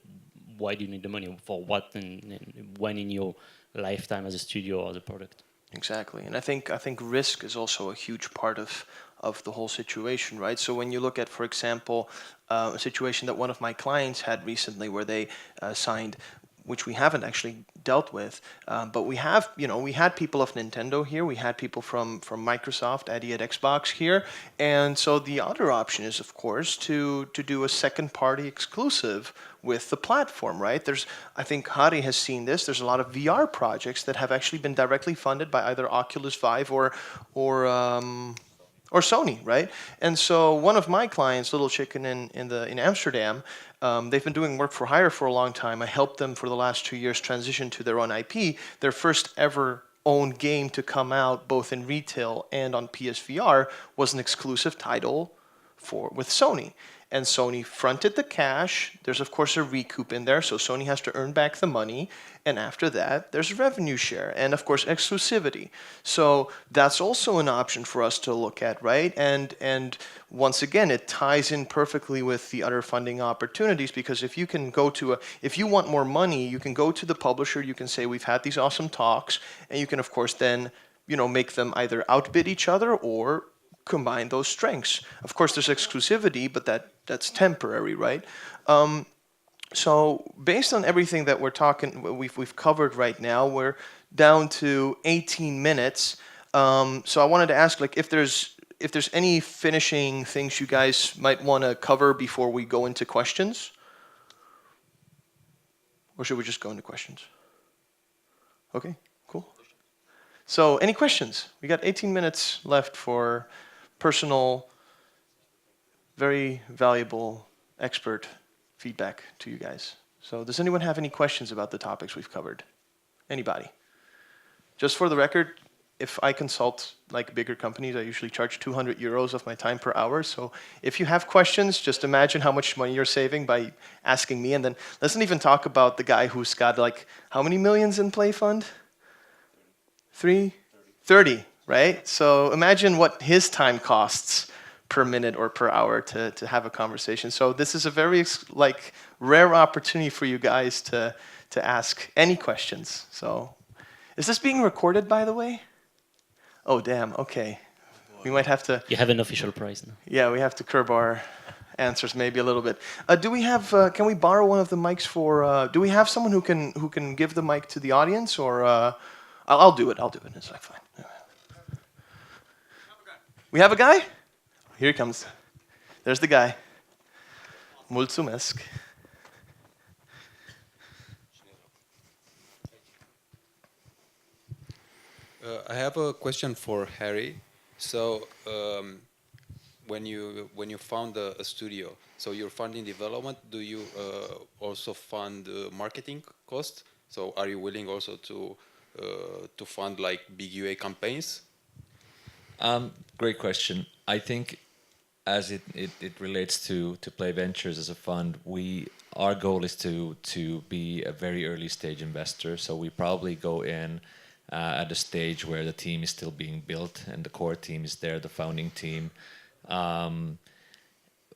why do you need the money? For what and when in your lifetime as a studio or as a product?
Exactly, and I think risk is also a huge part of the whole situation, right? So when you look at, for example, a situation that one of my clients had recently, where they signed, which we haven't actually dealt with, but we have, we had people of Nintendo here, we had people from Microsoft, Eddie at Xbox here, and so the other option is, of course, to do a second-party exclusive with the platform, right? I think Harri has seen this. There's a lot of VR projects that have actually been directly funded by either Oculus Vive or Sony, right? And so one of my clients, Little Chicken in Amsterdam, they've been doing work for hire for a long time. I helped them for the last 2 years transition to their own IP. Their first ever own game to come out, both in retail and on PSVR, was an exclusive title with Sony. And Sony fronted the cash. There's, of course, a recoup in there, so Sony has to earn back the money. And after that, there's revenue share and, of course, exclusivity. So that's also an option for us to look at, right? And once again, it ties in perfectly with the other funding opportunities, because if you can if you want more money, you can go to the publisher, you can say, we've had these awesome talks, and you can, of course, then, make them either outbid each other or combine those strengths. Of course, there's exclusivity, but that's temporary, right? So based on everything that we've covered right now, we're down to 18 minutes. So I wanted to ask, if there's any finishing things you guys might want to cover before we go into questions, or should we just go into questions? Okay, cool. So any questions? We got 18 minutes left for personal, very valuable expert feedback to you guys. So does anyone have any questions about the topics we've covered? Anybody? Just for the record, if I consult bigger companies, I usually charge 200 euros of my time per hour. So if you have questions, just imagine how much money you're saving by asking me. And then let's not even talk about the guy who's got how many millions in Play Fund? 30, right? So imagine what his time costs per minute or per hour to have a conversation. So this is a very rare opportunity for you guys to ask any questions. So is this being recorded, by the way? Oh, damn. Okay. We might have to...
You have an official prize now.
Yeah, we have to curb our answers maybe a little bit. Do we have... can we borrow one of the mics for... do we have someone who can give the mic to the audience? Or... I'll do it. It's fine. We have a guy? Here he comes. There's the guy. Mulțumesc.
I have a question for Harri. So, when you found a studio, so you're funding development. Do you also fund marketing costs? So, are you willing also to fund big UA campaigns?
Great question. I think as it relates to Play Ventures as a fund, our goal is to be a very early stage investor. So we probably go in at a stage where the team is still being built and the core team is there, the founding team.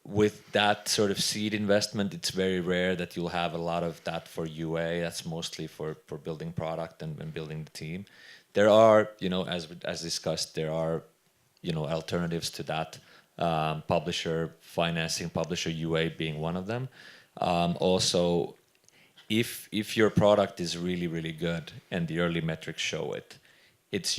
With that sort of seed investment, it's very rare that you'll have a lot of that for UA. That's mostly for building product and building the team. There are, as discussed, there are, alternatives to that. Publisher financing, publisher UA being one of them. Also, if your product is really, really good and the early metrics show it, it's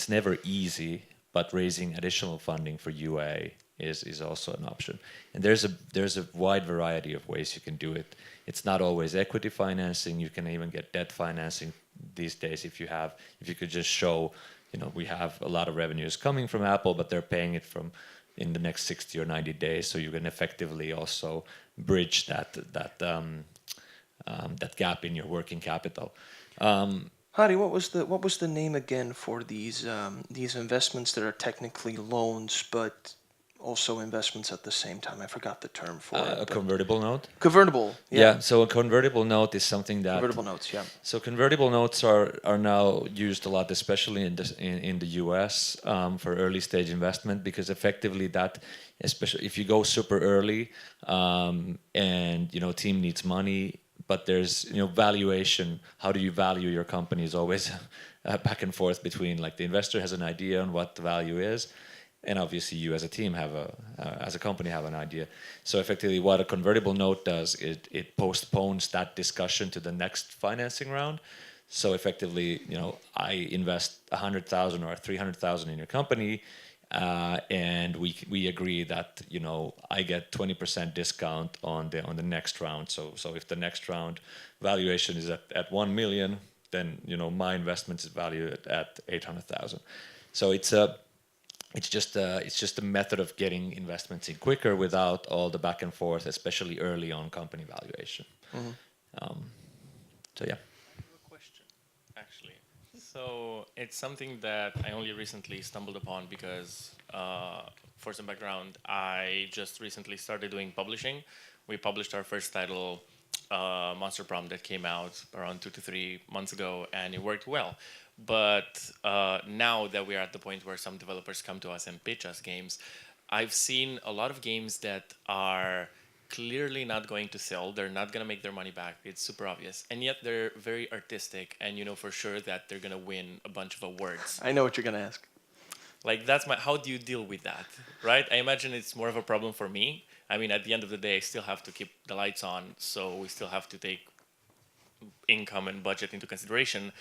never easy, but raising additional funding for UA is also an option. And there's a wide variety of ways you can do it. It's not always equity financing. You can even get debt financing these days if you could just show, we have a lot of revenues coming from Apple, but they're paying it from in the next 60 or 90 days. So you can effectively also bridge that gap in your working capital.
Harri, what was the name again for these investments that are technically loans but also investments at the same time? I forgot the term for it.
A convertible note.
Convertible.
Yeah. So a convertible note is something that
Convertible notes. Yeah.
So convertible notes are now used a lot, especially in the US for early stage investment, because effectively that, especially if you go super early and team needs money, but there's valuation. How do you value your company is always back and forth between like the investor has an idea on what the value is, and obviously you as a team as a company have an idea. So effectively what a convertible note does is it postpones that discussion to the next financing round. So effectively, I invest 100,000 or 300,000 in your company, and we agree that I get 20% discount on the next round. So if the next round valuation is at 1 million, then my investment is valued at 800,000. So it's just a method of getting investments in quicker without all the back and forth, especially early on company valuation. So yeah.
Question, actually. So it's something that I only recently stumbled upon because, for some background, I just recently started doing publishing. We published our first title, Monster Prom, that came out around 2 to 3 months ago, and it worked well. But now that we're at the point where some developers come to us and pitch us games, I've seen a lot of games that are clearly not going to sell. They're not going to make their money back. It's super obvious. And yet they're very artistic, and you know for sure that they're going to win a bunch of awards.
I know what you're going to ask.
Like, how do you deal with that, right? I imagine it's more of a problem for me. I mean, at the end of the day, I still have to keep the lights on, so we still have to take income and budget into consideration.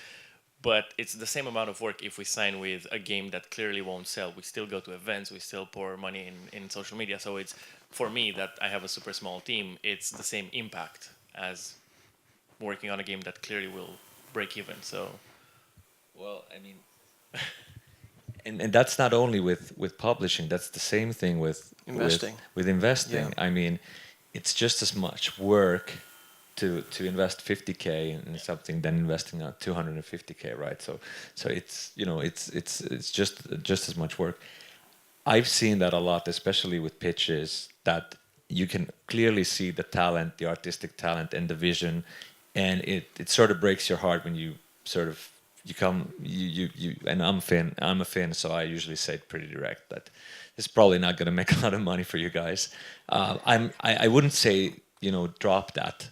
But it's the same amount of work if we sign with a game that clearly won't sell. We still go to events, we still pour money in social media. So it's, for me, that I have a super small team, it's the same impact as working on a game that clearly will break even. So,
well, I mean, and that's not only with publishing. That's the same thing with
investing.
With investing,
Yeah.
I mean, it's just as much work to invest 50K in something than investing 250K, right? So it's it's just as much work. I've seen that a lot, especially with pitches, that you can clearly see the talent, the artistic talent, and the vision, and it sort of breaks your heart when you sort of you and I'm a Finn, so I usually say it pretty direct that it's probably not going to make a lot of money for you guys. I wouldn't say drop that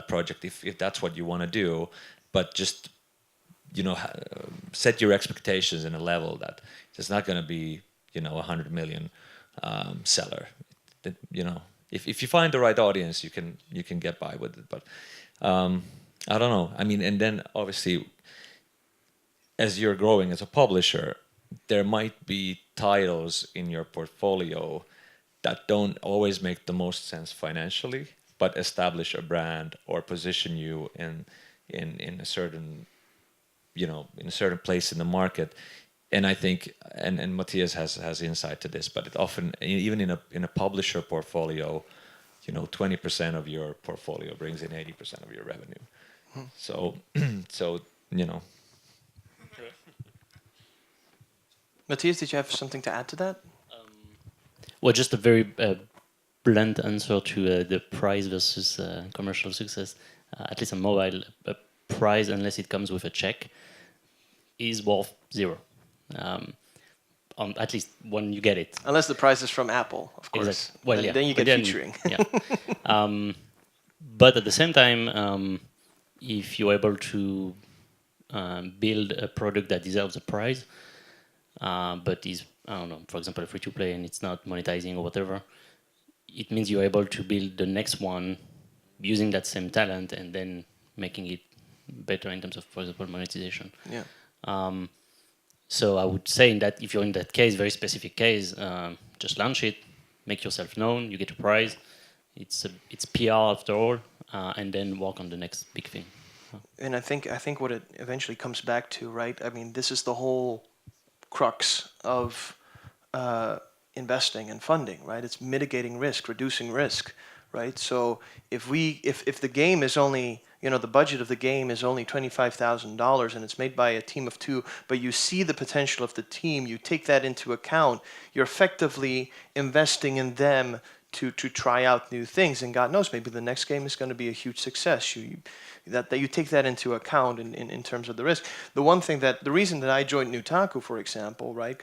project if that's what you want to do, but just set your expectations in a level that it's not going to be 100 million seller. That, if you find the right audience, you can get by with it. But I don't know. I mean, and then obviously, as you're growing as a publisher, there might be titles in your portfolio that don't always make the most sense financially, but establish a brand or position you in a certain in a certain place in the market. And I think and Mathias has insight to this, but it often, even in a publisher portfolio, 20% of your portfolio brings in 80% of your revenue. So
Matthias, did you have something to add to that?
Well, just a very blunt answer to the price versus commercial success. At least on mobile, a price, unless it comes with a check, is worth zero. At least when you get it.
Unless the prize is from Apple, of course.
Exactly. Well, yeah.
Then you get featuring.
Yeah. But at the same time, if you're able to build a product that deserves a prize, but is, I don't know, for example, a free-to-play and it's not monetizing or whatever, it means you're able to build the next one using that same talent and then making it better in terms of, for example, monetization.
Yeah.
So I would say that if you're in that case, very specific case, just launch it, make yourself known, you get a prize. It's PR after all, and then work on the next big thing.
And I think what it eventually comes back to, right? I mean, this is the whole crux of investing and funding, right? It's mitigating risk, reducing risk, right? So if the game is only, you know, the budget of the game is only $25,000 and it's made by a team of two, but you see the potential of the team, you take that into account, you're effectively investing in them to try out new things, and God knows, maybe the next game is going to be a huge success. That you take that into account in terms of the risk. The reason that I joined Nutaku, for example, right,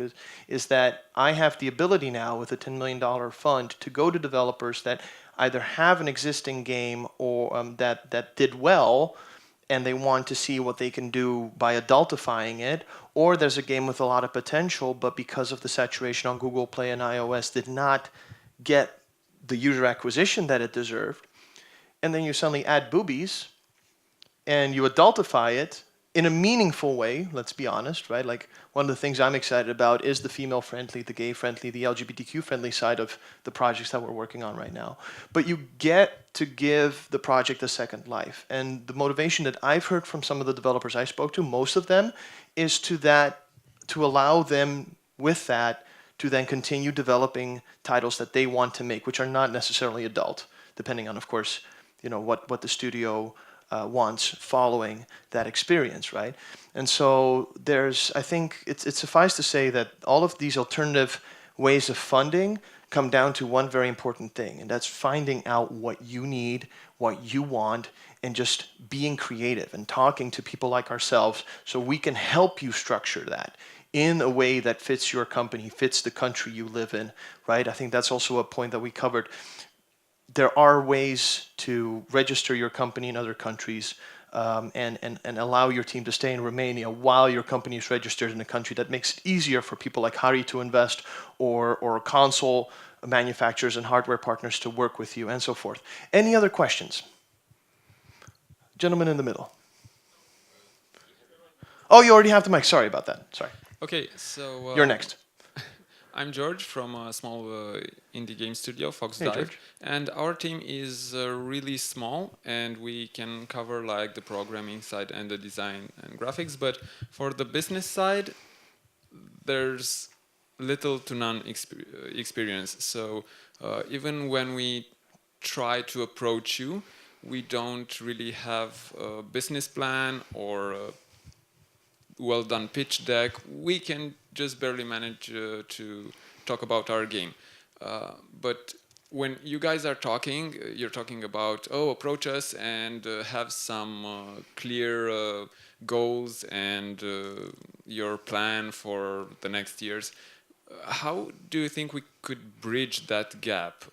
is that I have the ability now with a $10 million fund to go to developers that either have an existing game or that did well, and they want to see what they can do by adultifying it, or there's a game with a lot of potential, but because of the saturation on Google Play and iOS, did not get the user acquisition that it deserved. And then you suddenly add boobies and you adultify it in a meaningful way, let's be honest, right? Like, one of the things I'm excited about is the female-friendly, the gay-friendly, the LGBTQ-friendly side of the projects that we're working on right now. But you get to give the project a second life. And the motivation that I've heard from some of the developers I spoke to, most of them, is to allow them with that to then continue developing titles that they want to make, which are not necessarily adult, depending on, of course, you know, what the studio wants following that experience, right? And so I think it's suffice to say that all of these alternative ways of funding come down to one very important thing, and that's finding out what you need, what you want, and just being creative and talking to people like ourselves so we can help you structure that in a way that fits your company, fits the country you live in, right? I think that's also a point that we covered. There are ways to register your company in other countries and allow your team to stay in Romania while your company is registered in a country. That makes it easier for people like Harri to invest, or console manufacturers and hardware partners to work with you, and so forth. Any other questions? Gentleman in the middle. Oh, you already have the mic. Sorry about that. Sorry.
Okay, so
You're next.
I'm George from a small indie game studio, Fox
Hey,
Dive,
George.
and our team is really small, and we can cover like the programming side and the design and graphics. But for the business side, there's little to none experience. So even when we try to approach you, we don't really have a business plan or a well-done pitch deck. We can just barely manage to talk about our game. But when you guys are talking, you're talking about, oh, approach us and have some clear goals and your plan for the next years. How do you think we could bridge that gap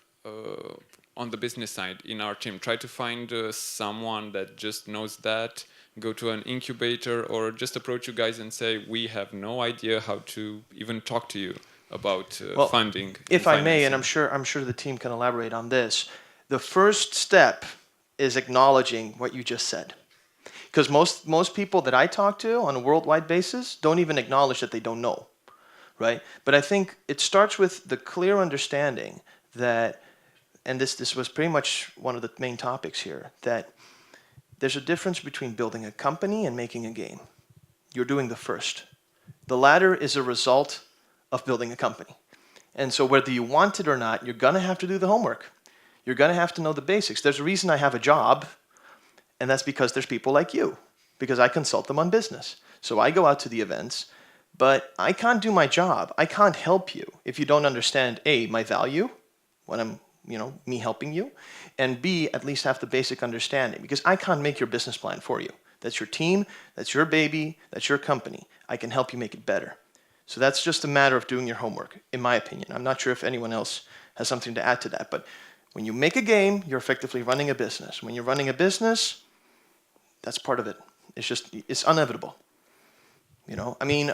on the business side in our team? Try to find someone that just knows that, go to an incubator, or just approach you guys and say, we have no idea how to even talk to you about funding.
If I may, and I'm sure the team can elaborate on this, the first step is acknowledging what you just said. Because most people that I talk to on a worldwide basis don't even acknowledge that they don't know, right? But I think it starts with the clear understanding that, and this was pretty much one of the main topics here, that there's a difference between building a company and making a game. You're doing the first. The latter is a result of building a company. And so whether you want it or not, you're going to have to do the homework. You're going to have to know the basics. There's a reason I have a job, and that's because there's people like you, because I consult them on business. So I go out to the events, but I can't do my job. I can't help you if you don't understand, A, my value, when I'm, me helping you, and B, at least have the basic understanding, because I can't make your business plan for you. That's your team, that's your baby, that's your company. I can help you make it better. So that's just a matter of doing your homework, in my opinion. I'm not sure if anyone else has something to add to that, but when you make a game, you're effectively running a business. When you're running a business, that's part of it. It's inevitable.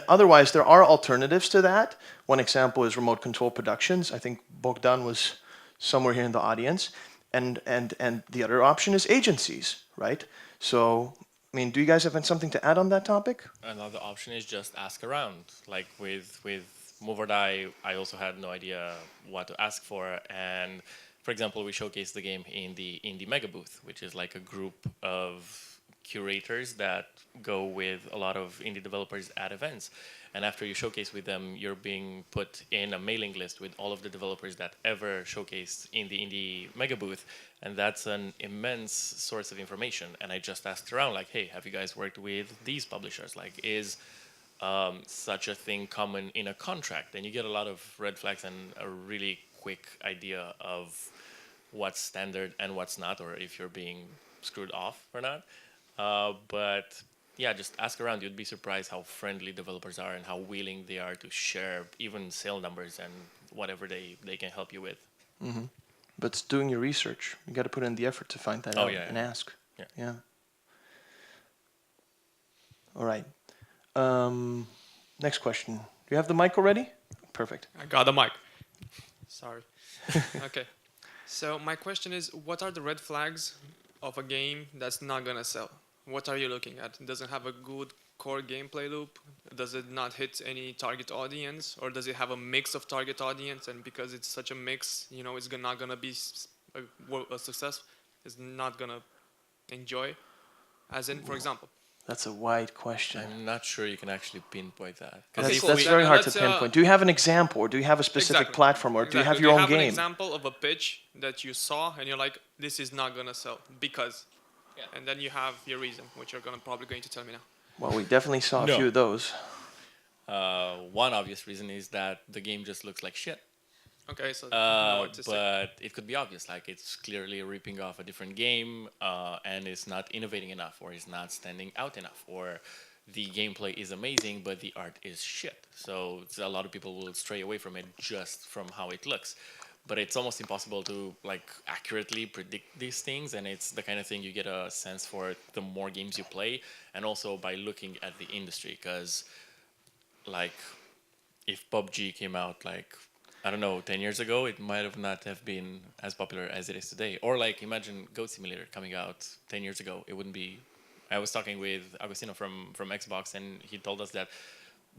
Otherwise there are alternatives to that. One example is remote control productions. I think Bogdan was somewhere here in the audience. And the other option is agencies, right? So, do you guys have something to add on that topic?
Another option is just ask around, like with Move or Die, I also had no idea what to ask for. And for example, we showcased the game in the Indie Mega Booth, which is like a group of curators that go with a lot of indie developers at events. And after you showcase with them, you're being put in a mailing list with all of the developers that ever showcased in the Indie Mega Booth. And that's an immense source of information. And I just asked around, like, hey, have you guys worked with these publishers? Like, is such a thing common in a contract? And you get a lot of red flags and a really quick idea of what's standard and what's not, or if you're being screwed off or not. But yeah, just ask around. You'd be surprised how friendly developers are and how willing they are to share even sale numbers and whatever they can help you with.
But it's doing your research. You got to put in the effort to find that out and ask.
Yeah.
All right. Next question. Do you have the mic already? Perfect.
I got the mic. Sorry. Okay. So my question is, what are the red flags of a game that's not gonna sell? What are you looking at? Does it have a good core gameplay loop? Does it not hit any target audience? Or does it have a mix of target audience? And because it's such a mix, you know, it's not gonna be a success. It's not gonna enjoy. As in, for example.
That's a wide question.
I'm not sure you can actually pinpoint that.
That's very hard to pinpoint. Do you have an example, or do you have a specific platform, or do you have your own game?
Do you have an example of a pitch that you saw and you're like, this is not gonna sell because, and then you have your reason, which you're probably going to tell me now.
Well, we definitely saw a few of those.
One obvious reason is that the game just looks like shit.
Okay, so know what to say.
But it could be obvious, like it's clearly ripping off a different game, and it's not innovating enough, or it's not standing out enough, or the gameplay is amazing, but the art is shit. So a lot of people will stray away from it just from how it looks. But it's almost impossible to like accurately predict these things, and it's the kind of thing you get a sense for the more games you play, and also by looking at the industry. Because, like, if PUBG came out like, I don't know, 10 years ago, it might have not have been as popular as it is today. Or like, imagine Goat Simulator coming out 10 years ago. It wouldn't be... I was talking with Agostino from Xbox, and he told us that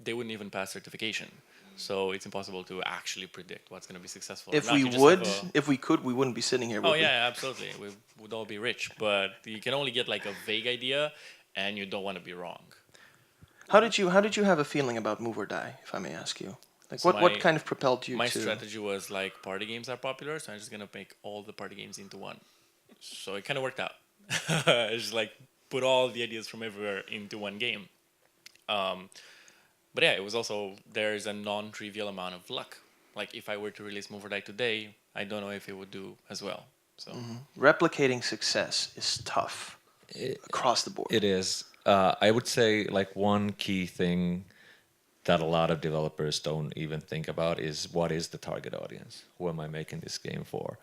they wouldn't even pass certification. So it's impossible to actually predict what's going to be successful.
If we would, if we could, we wouldn't be sitting here.
Oh yeah, absolutely. We would all be rich. But you can only get like a vague idea, and you don't want to be wrong.
How did you have a feeling about Move or Die, if I may ask you? Like, so what kind of propelled you to...
My strategy was, like, party games are popular, so I'm just going to make all the party games into one. So it kind of worked out. Just, like, put all the ideas from everywhere into one game. But yeah, it was also... There's a non-trivial amount of luck. Like, if I were to release Move or Die today, I don't know if it would do as well. So
Replicating success is tough across the board.
It is. I would say, like, one key thing that a lot of developers don't even think about is, what is the target audience? Who am I making this game for?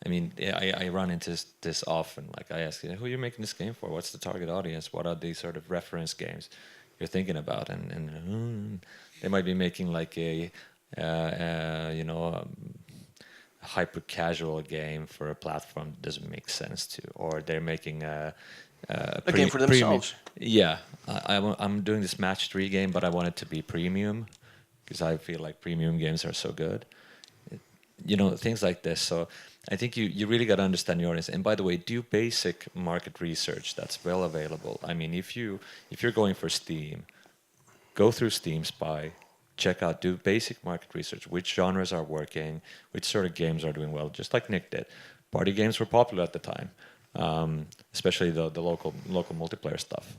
I mean, I run into this often. Like, I ask, who are you making this game for? What's the target audience? What are these sort of reference games you're thinking about? And they might be making like a hyper casual game for a platform that doesn't make sense to, or they're making a
game for themselves.
Yeah, I'm doing this match 3 game, but I want it to be premium because I feel like premium games are so good. Things like this. So I think you really got to understand your audience. And by the way, do basic market research that's well available. I mean, if you're going for Steam, go through Steam Spy, check out, do basic market research. Which genres are working? Which sort of games are doing well? Just like Nick did. Party games were popular at the time. Especially the local multiplayer stuff.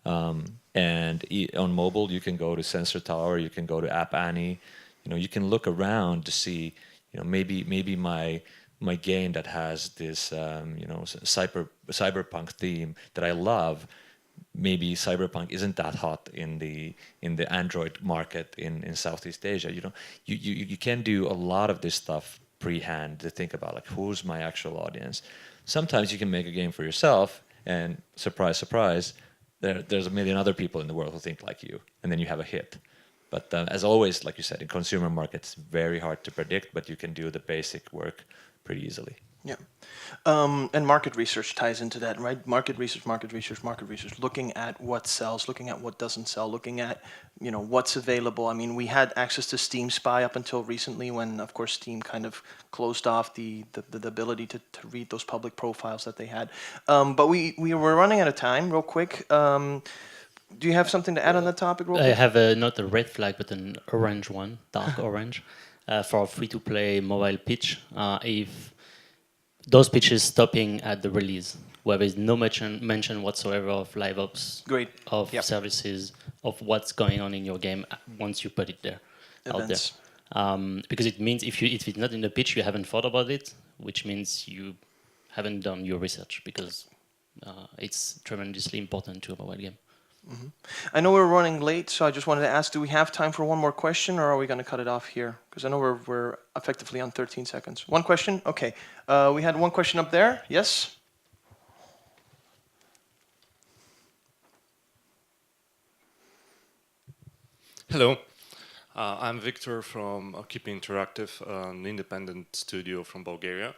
And on mobile, you can go to Sensor Tower, you can go to App Annie. You can look around to see, maybe my game that has this, cyberpunk theme that I love. Maybe cyberpunk isn't that hot in the Android market in Southeast Asia. You can do a lot of this stuff pre-hand to think about, like, who's my actual audience. Sometimes you can make a game for yourself, and surprise, surprise, there's a million other people in the world who think like you, and then you have a hit. But as always, like you said, in consumer markets, it's very hard to predict, but you can do the basic work pretty easily.
Yeah. And market research ties into that, right? Market research, market research, market research, looking at what sells, looking at what doesn't sell, looking at, what's available. I mean, we had access to Steam Spy up until recently when, of course, Steam kind of closed off the ability to read those public profiles that they had. But we were running out of time real quick. Do you have something to add on that topic real
I
quick?
have not a red flag, but an orange one, dark orange, for a free-to-play mobile pitch. If those pitches stopping at the release, where there's no mention whatsoever of live ops,
Great.
of
Yep.
services, of what's going on in your game once you put it there, out there.
Events.
Because it means if it's not in the pitch, you haven't thought about it, which means you haven't done your research, because it's tremendously important to a mobile game.
I know we're running late, so I just wanted to ask, do we have time for one more question, or are we going to cut it off here? Because I know we're effectively on 13 seconds. One question? Okay. We had one question up there. Yes?
Hello, I'm Victor from Keep Interactive, an independent studio from Bulgaria.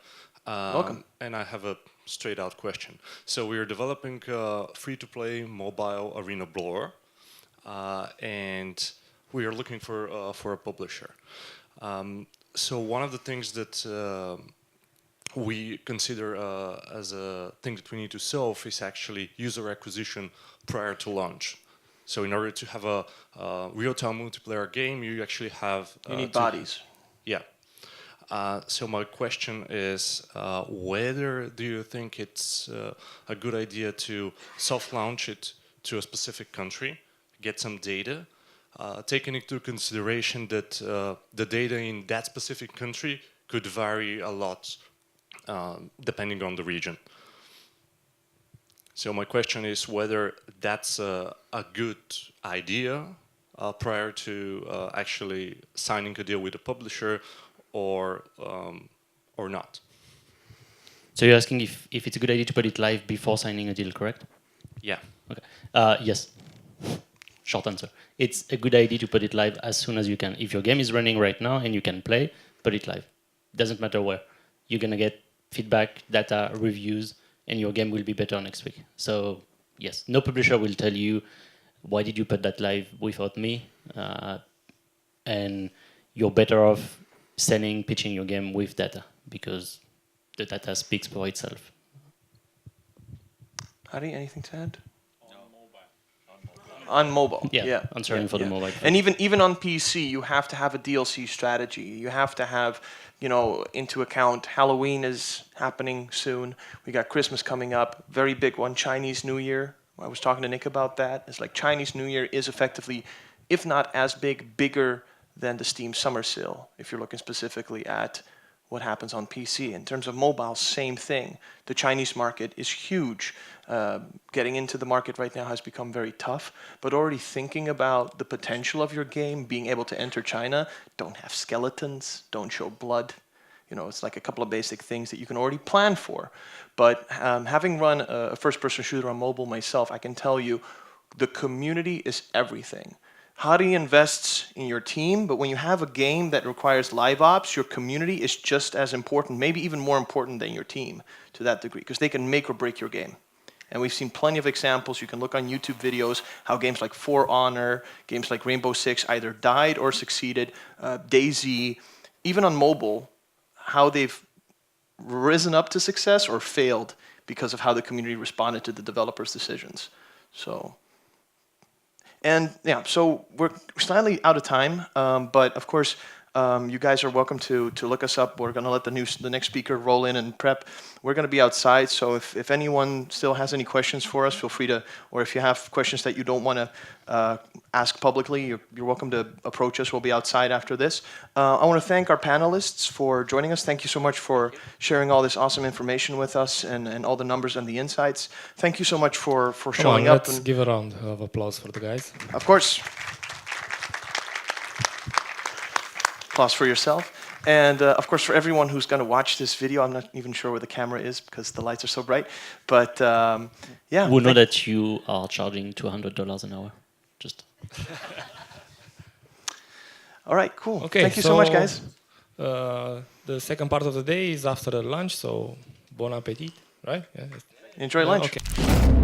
Welcome.
And I have a straight out question. So we are developing a free-to-play mobile arena blower, and we are looking for a publisher. So one of the things that we consider as a thing that we need to solve is actually user acquisition prior to launch. So in order to have a real-time multiplayer game, you actually have...
You need bodies.
Yeah. So my question is, whether do you think it's a good idea to soft-launch it to a specific country, get some data, taking into consideration that the data in that specific country could vary a lot depending on the region. So my question is whether that's a good idea prior to actually signing a deal with a publisher or not.
So you're asking if it's a good idea to put it live before signing a deal, correct?
Yeah.
Okay. Yes. Short answer. It's a good idea to put it live as soon as you can. If your game is running right now and you can play, put it live. Doesn't matter where. You're gonna get feedback, data, reviews, and your game will be better next week. So yes, no publisher will tell you, why did you put that live without me? And you're better off pitching your game with data, because the data speaks for itself.
Harri, anything to add? On mobile.
Yeah, answering for the mobile.
And even on PC, you have to have a DLC strategy. You have to have, into account Halloween is happening soon. We got Christmas coming up, very big one, Chinese New Year. I was talking to Nick about that. It's like Chinese New Year is effectively, if not as big, bigger than the Steam Summer Sale, if you're looking specifically at what happens on PC. In terms of mobile, same thing. The Chinese market is huge. Getting into the market right now has become very tough, but already thinking about the potential of your game, being able to enter China, don't have skeletons, don't show blood. It's like a couple of basic things that you can already plan for. But having run a first-person shooter on mobile myself, I can tell you the community is everything. Harri invests in your team, but when you have a game that requires live ops, your community is just as important, maybe even more important than your team to that degree, because they can make or break your game. And we've seen plenty of examples. You can look on YouTube videos how games like For Honor, games like Rainbow Six either died or succeeded, DayZ, even on mobile, how they've risen up to success or failed because of how the community responded to the developers' decisions. So we're slightly out of time, but of course, you guys are welcome to look us up. We're going to let the next speaker roll in and prep. We're going to be outside, so if anyone still has any questions for us, feel free to, or if you have questions that you don't want to ask publicly, you're welcome to approach us. We'll be outside after this. I want to thank our panelists for joining us. Thank you so much for sharing all this awesome information with us and all the numbers and the insights. Thank you so much for showing up.
Let's give a round of applause for the guys.
Of course. Applause for yourself. And of course, for everyone who's going to watch this video, I'm not even sure where the camera is because the lights are so bright. But yeah.
We know that you are charging $200 an hour. Just.
All right, cool.
Okay,
thank you so much, guys.
the second part of the day is after lunch, so bon appetit, right? Yeah.
Enjoy lunch.
Okay.